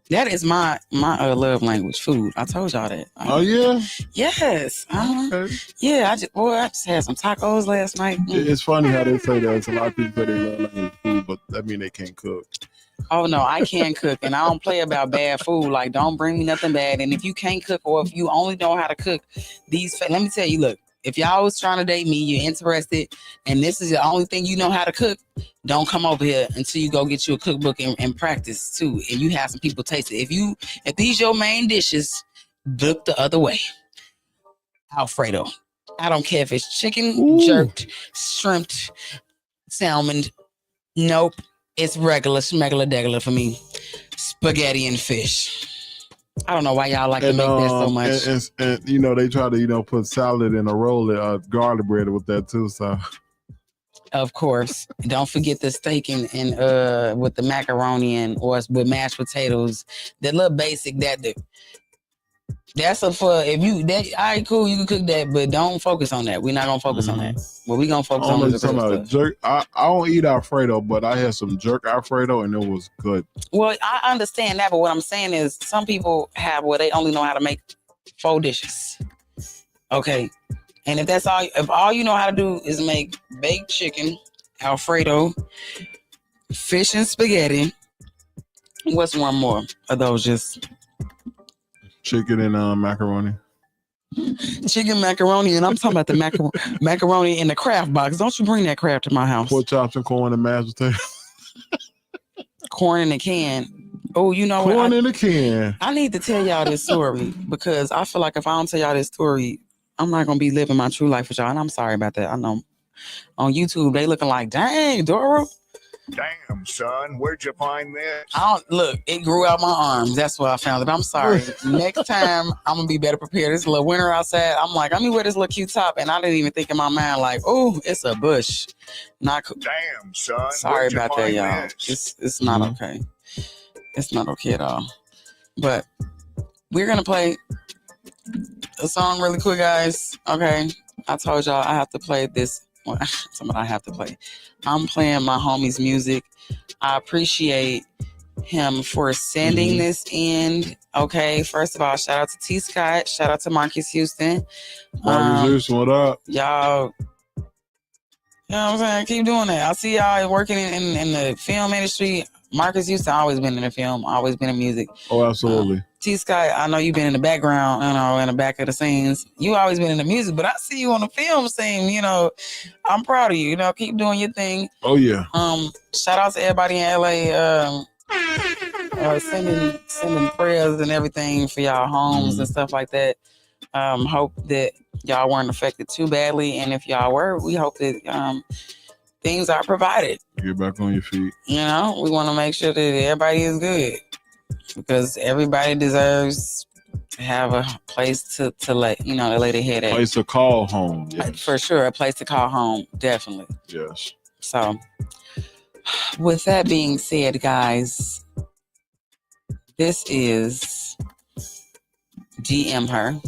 That is my love language, food. I told y'all that. Oh yeah. Yes. Okay. Yeah. I just had some tacos last night. It's funny how they say that. It's a lot of people say they love language food, but that mean they can't cook. Oh no, I can cook, and I don't play about bad food. Like, don't bring me nothing bad. And if you can't cook, or if you only know how to cook let me tell you, look, if y'all was trying to date me, you're interested, and this is the only thing you know how to cook, don't come over here until you go get you a cookbook and practice too, and you have some people taste it. If these your main dishes, look the other way. Alfredo. I don't care if it's chicken, jerked, shrimp, salmon. Nope. It's regular, schmegular degular for me. Spaghetti and fish. I don't know why y'all like to make that so much. And you know, they try to, put salad in a roll, garlic bread with that too. So, of course, don't forget the steak and with the macaroni or with mashed potatoes. The little basic that's for if you all right, cool, you can cook that, but don't focus on that. We're not gonna focus on that. What we gonna focus on is the stuff. Jerk. I don't eat Alfredo, but I had some jerk Alfredo and it was good. Well, I understand that, but what I'm saying is some people have where they only know how to make 4 dishes. Okay. And if all you know how to do is make baked chicken, Alfredo, fish and spaghetti, what's one more of those? Just chicken and macaroni. Chicken macaroni, and I'm talking about the macaroni in the Kraft box. Don't you bring that Kraft to my house? Pork chops and corn and mashed potatoes. Corn in a can. Oh, you know what? Corn in a can. I need to tell y'all this story because I feel like if I don't tell y'all this story, I'm not gonna be living my true life with y'all. And I'm sorry about that. I know on YouTube they looking like, dang, Dora. Damn, son, where'd you find this? Look, it grew out my arms. That's where I found it. I'm sorry. Next time, I'm going to be better prepared. It's a little winter outside. I'm like, let me wear this little cute top. And I didn't even think in my mind, like, oh, it's a bush. Not cool. Damn, son. Sorry about that, y'all. It's not okay. It's not okay at all. But we're going to play a song really quick, guys. Okay. I told y'all I have to play this. I have to play. I'm playing my homie's music. I appreciate him for sending this in. Okay, first of all, shout out to T. Scott. Shout out to Marcus Houston. Marcus Houston, what up? Y'all, you know what I'm saying? Keep doing that. I see y'all working in the film industry. Marcus Houston always been in the film, always been in music. Oh, absolutely. T. Scott, I know you've been in the background, in the back of the scenes. You always been in the music, but I see you on the film scene. I'm proud of you. Keep doing your thing. Oh yeah. Shout out to everybody in LA. Sending prayers and everything for y'all homes and stuff like that. Hope that y'all weren't affected too badly, and if y'all were, we hope that things are provided. Get back on your feet. We want to make sure that everybody is good. Because everybody deserves to have a place to lay their head at. A place to call home. Yes. For sure, a place to call home, definitely. Yes. So, with that being said, guys, this is DM Her.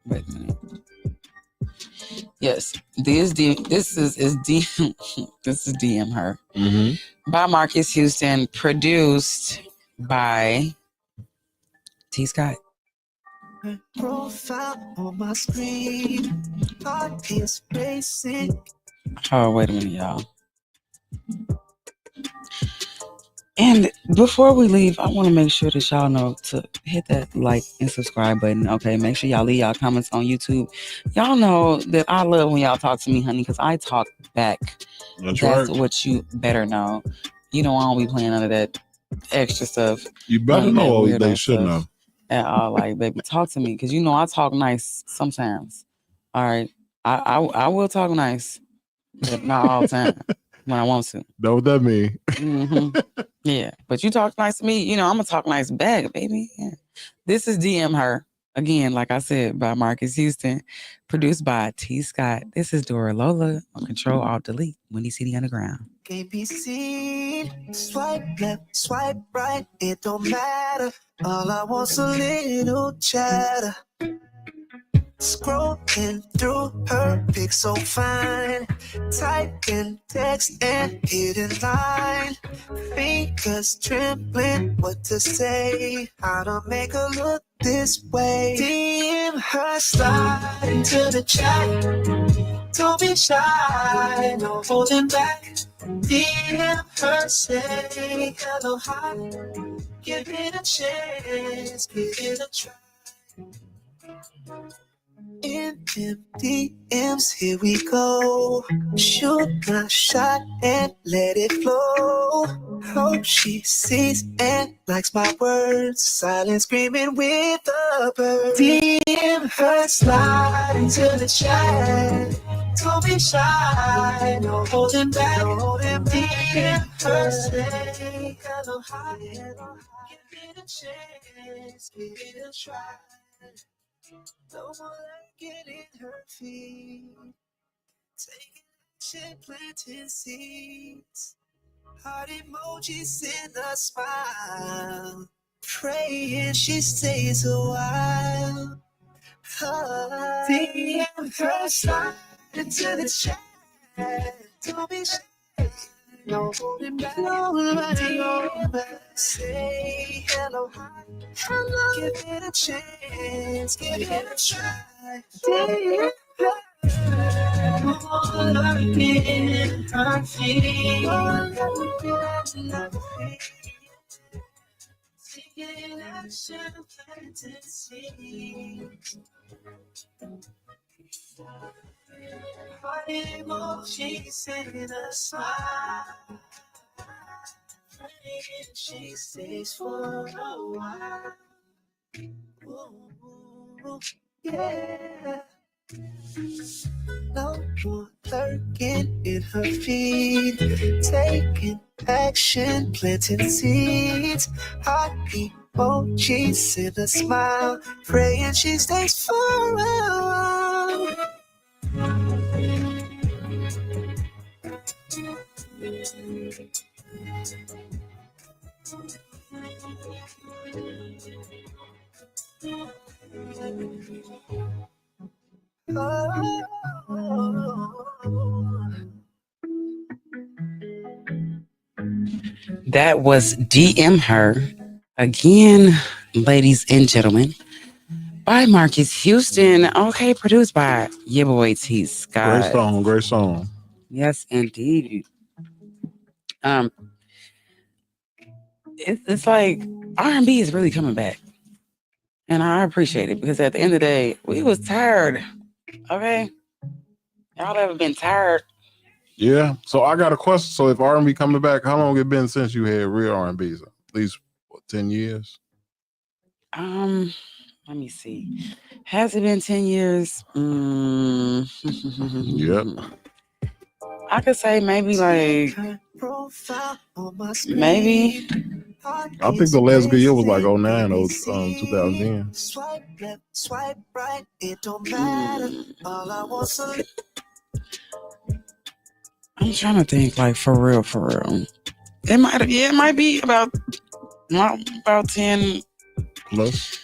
Wait a minute. Yes, this is DM Her by Marcus Houston, produced by T. Scott. Profile on my screen, heart is racing. Oh, wait a minute, y'all. And before we leave, I want to make sure that y'all know to hit that like and subscribe button. Okay, make sure y'all leave y'all comments on YouTube. Y'all know that I love when y'all talk to me, honey, because I talk back. That's right. What you better know. I don't be playing none of that extra stuff. You better know they should know. At all, like, baby, talk to me, because I talk nice sometimes. All right, I will talk nice, but not all the time. When I want to. Know what that mean? Yeah, but you talk nice to me, I'm gonna talk nice back, baby. Yeah. This is DM Her again, like I said, by Marcus Houston, produced by T. Scott. This is Dora Lola on Ctrl Alt Delete. Windy City Underground. Can't be seen. Swipe left, swipe right. It don't matter. All I want's a little chatter. Scrolling through her pic so fine, typing text and hitting line, fingers trembling what to say, how to make her look this way. DM her slide into the chat. Don't be shy, no holding back. DM her, say hello, hi. Give it a chance, give it a try. In them DMs, here we go. Shoot my shot and let it flow. Hope she sees and likes my words. Silent screaming with the birds. DM her, slide into the chat. Don't be shy, no holding back. No holding back. DM her, say hello, hi. Give it a chance, give it a try. No more getting her feet. Taking action, planting seeds. Heart emojis in a smile. Praying she stays a while. DM her, slide into the chat. Don't be shy. No holding back. DM her, say hello, hi. Hello. Give it a chance, give it a try. DM her. Lurking her feet. Taking action, planting seeds. Heart emojis in a smile. Praying she stays for a while. Ooh, yeah. No more lurking in her feed. Taking action, planting seeds. Heart emojis in a smile. Praying she stays for a while. That was DM Her. Again, ladies and gentlemen, by Marcus Houston. Okay, produced by your boy T. Scott. Great song. Yes, indeed. It's like R&B is really coming back. And I appreciate it because at the end of the day, we was tired. Okay? Y'all ever been tired? Yeah. So I got a question. So if R&B coming back, how long it been since you had real R&B? At least 10 years? Let me see. Has it been 10 years? Yep. I could say maybe like maybe. I think the last good year was like 09 or 2010. Swipe left, swipe right, it don't matter. All I want to. I'm trying to think like for real. It might be about 10 plus.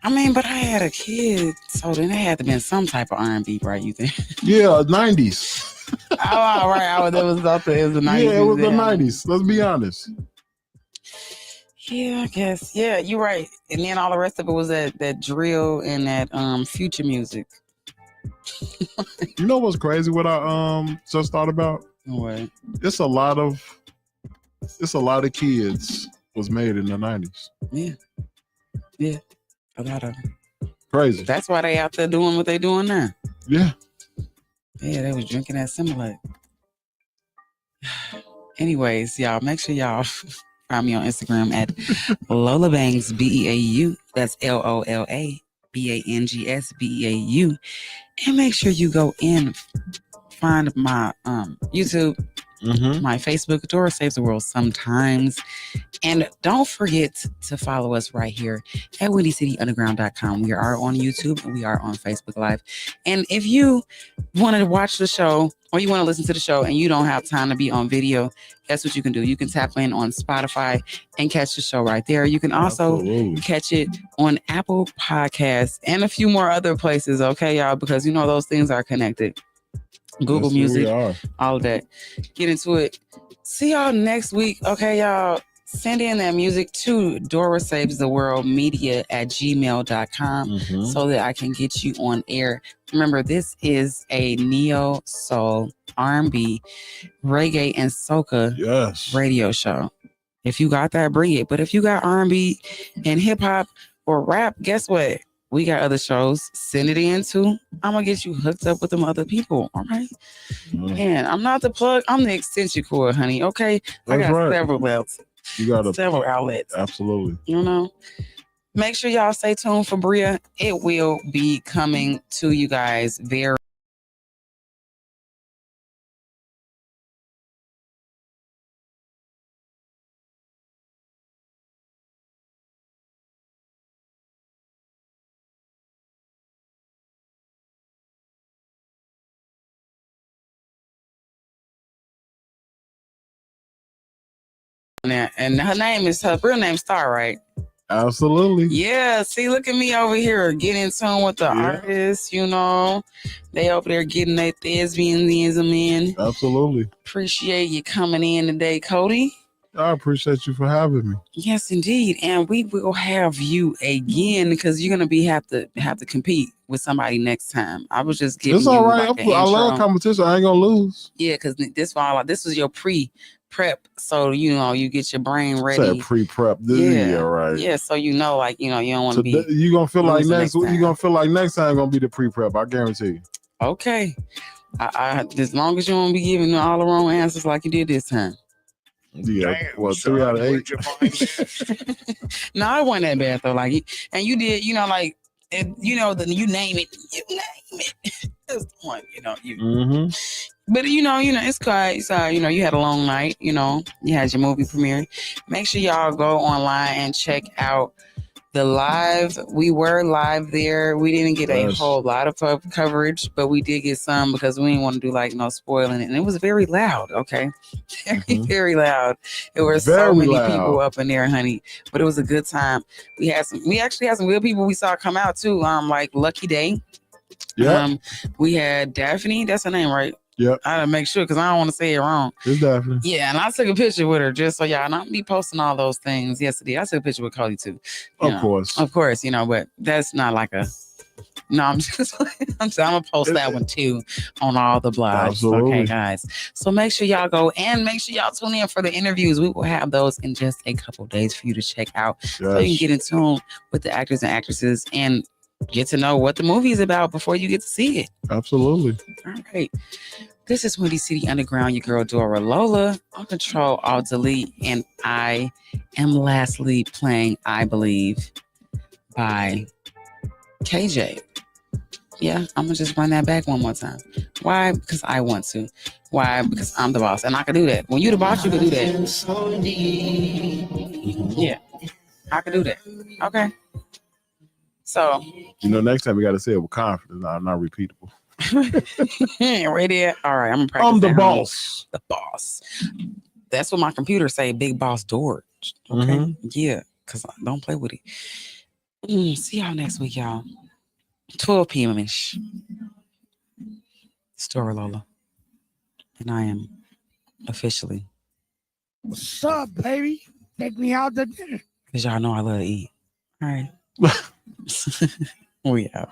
I mean, but I had a kid, so then it had to been some type of R&B, right? You think? Yeah, 90s. All right. It was the 90s. Yeah, it was the 90s. Let's be honest. Yeah, I guess. Yeah, you're right. And then all the rest of it was that drill and that future music. You know what's crazy? What I just thought about? What? It's a lot of kids was made in the 90s. Yeah, a lot of them. Crazy. That's why they out there doing what they doing now. Yeah, they was drinking that Similac. Anyways, y'all, make sure y'all find me on Instagram at Lola Bangs BEAU. That's LOLA BANGS BEAU. And make sure you go in, find my YouTube, my Facebook, Dora Saves the World Sometimes. And don't forget to follow us right here at WindyCityUnderground.com. We are on YouTube and we are on Facebook Live. And if you want to watch the show or you want to listen to the show and you don't have time to be on video, guess what you can do? You can tap in on Spotify and catch the show right there. You can also catch it on Apple Podcasts and a few more other places, okay, y'all? Because you know those things are connected. Google Music, all of that. Get into it. See y'all next week, okay, y'all? Send in that music to Dora Saves the World Media at gmail.com so that I can get you on air. Remember, this is a neo soul, R&B, reggae, and soca radio show. If you got that, bring it. But if you got R&B and hip hop or rap, guess what? We got other shows. Send it in too. I'm gonna get you hooked up with them other people. All right. And I'm not the plug. I'm the extension cord, honey. Okay. I got several outlets. You got several outlets. Absolutely. You know. Make sure y'all stay tuned for Bria. It will be coming to you guys very. And her real name Star, right? Absolutely. Yeah. See, look at me over here getting in tune with the artists, you know. They over there getting their thespianism in. Absolutely. Appreciate you coming in today, Kodi. I appreciate you for having me. Yes, indeed. And we will have you again because you're gonna have to compete with somebody next time. I was just giving it's all right. Like I love competition. I ain't gonna lose. Yeah, because this was your pre-prep, so you know you get your brain ready. Say pre-prep. Yeah, right. Yeah, so you know, like you don't want to be. You gonna feel like next. You gonna feel like next time gonna be the pre-prep. I guarantee you. Okay. I as long as you won't be giving all the wrong answers like you did this time. Yeah, damn, well, 3 out of 8. No, it wasn't that bad though. Like, and you did, you know, like, you know, you name it. That's the one, you know. But you know, it's quite. So you know, you had a long night. You know, you had your movie premiere. Make sure y'all go online and check out the live. We were live there. We didn't get a whole lot of coverage, but we did get some because we didn't want to do like no spoiling it. And it was very loud. Okay. Very loud. There were so many people up in there, honey, but it was a good time. We actually had some real people we saw come out too. Like Lucky Day. Yeah. We had Daphne. That's her name, right? Yep. I gotta make sure because I don't want to say it wrong. It's Daphne. Yeah, and I took a picture with her just so y'all not be posting all those things. Yesterday, I took a picture with Kodi too. Of course, you know, but that's not like a. No, I'm gonna post that one too on all the blogs. Absolutely. Okay, guys. So make sure y'all go and make sure y'all tune in for the interviews. We will have those in just a couple days for you to check out, so you can get in tune with the actors and actresses and get to know what the movie is about before you get to see it. Absolutely. All right. This is Windy City Underground, your girl Dora Lola on Control Alt Delete, and I am lastly playing I Believe by KJ. Yeah, I'm gonna just run that back one more time. Why? Because I want to. Why? Because I'm the boss and I can do that. When you're the boss, you can do that. Yeah, I can do that. Okay. So, you know, next time we got to say it with confidence, not repeatable. Right there. All right, I'm I'm the boss. The boss. That's what my computer say. Big boss George. Okay. Yeah, because I don't play with it. See y'all next week, y'all. 12 p.m. ish. Story Lola, and I am officially. What's up, baby? Take me out to dinner. Because y'all know I love to eat. All right. We out.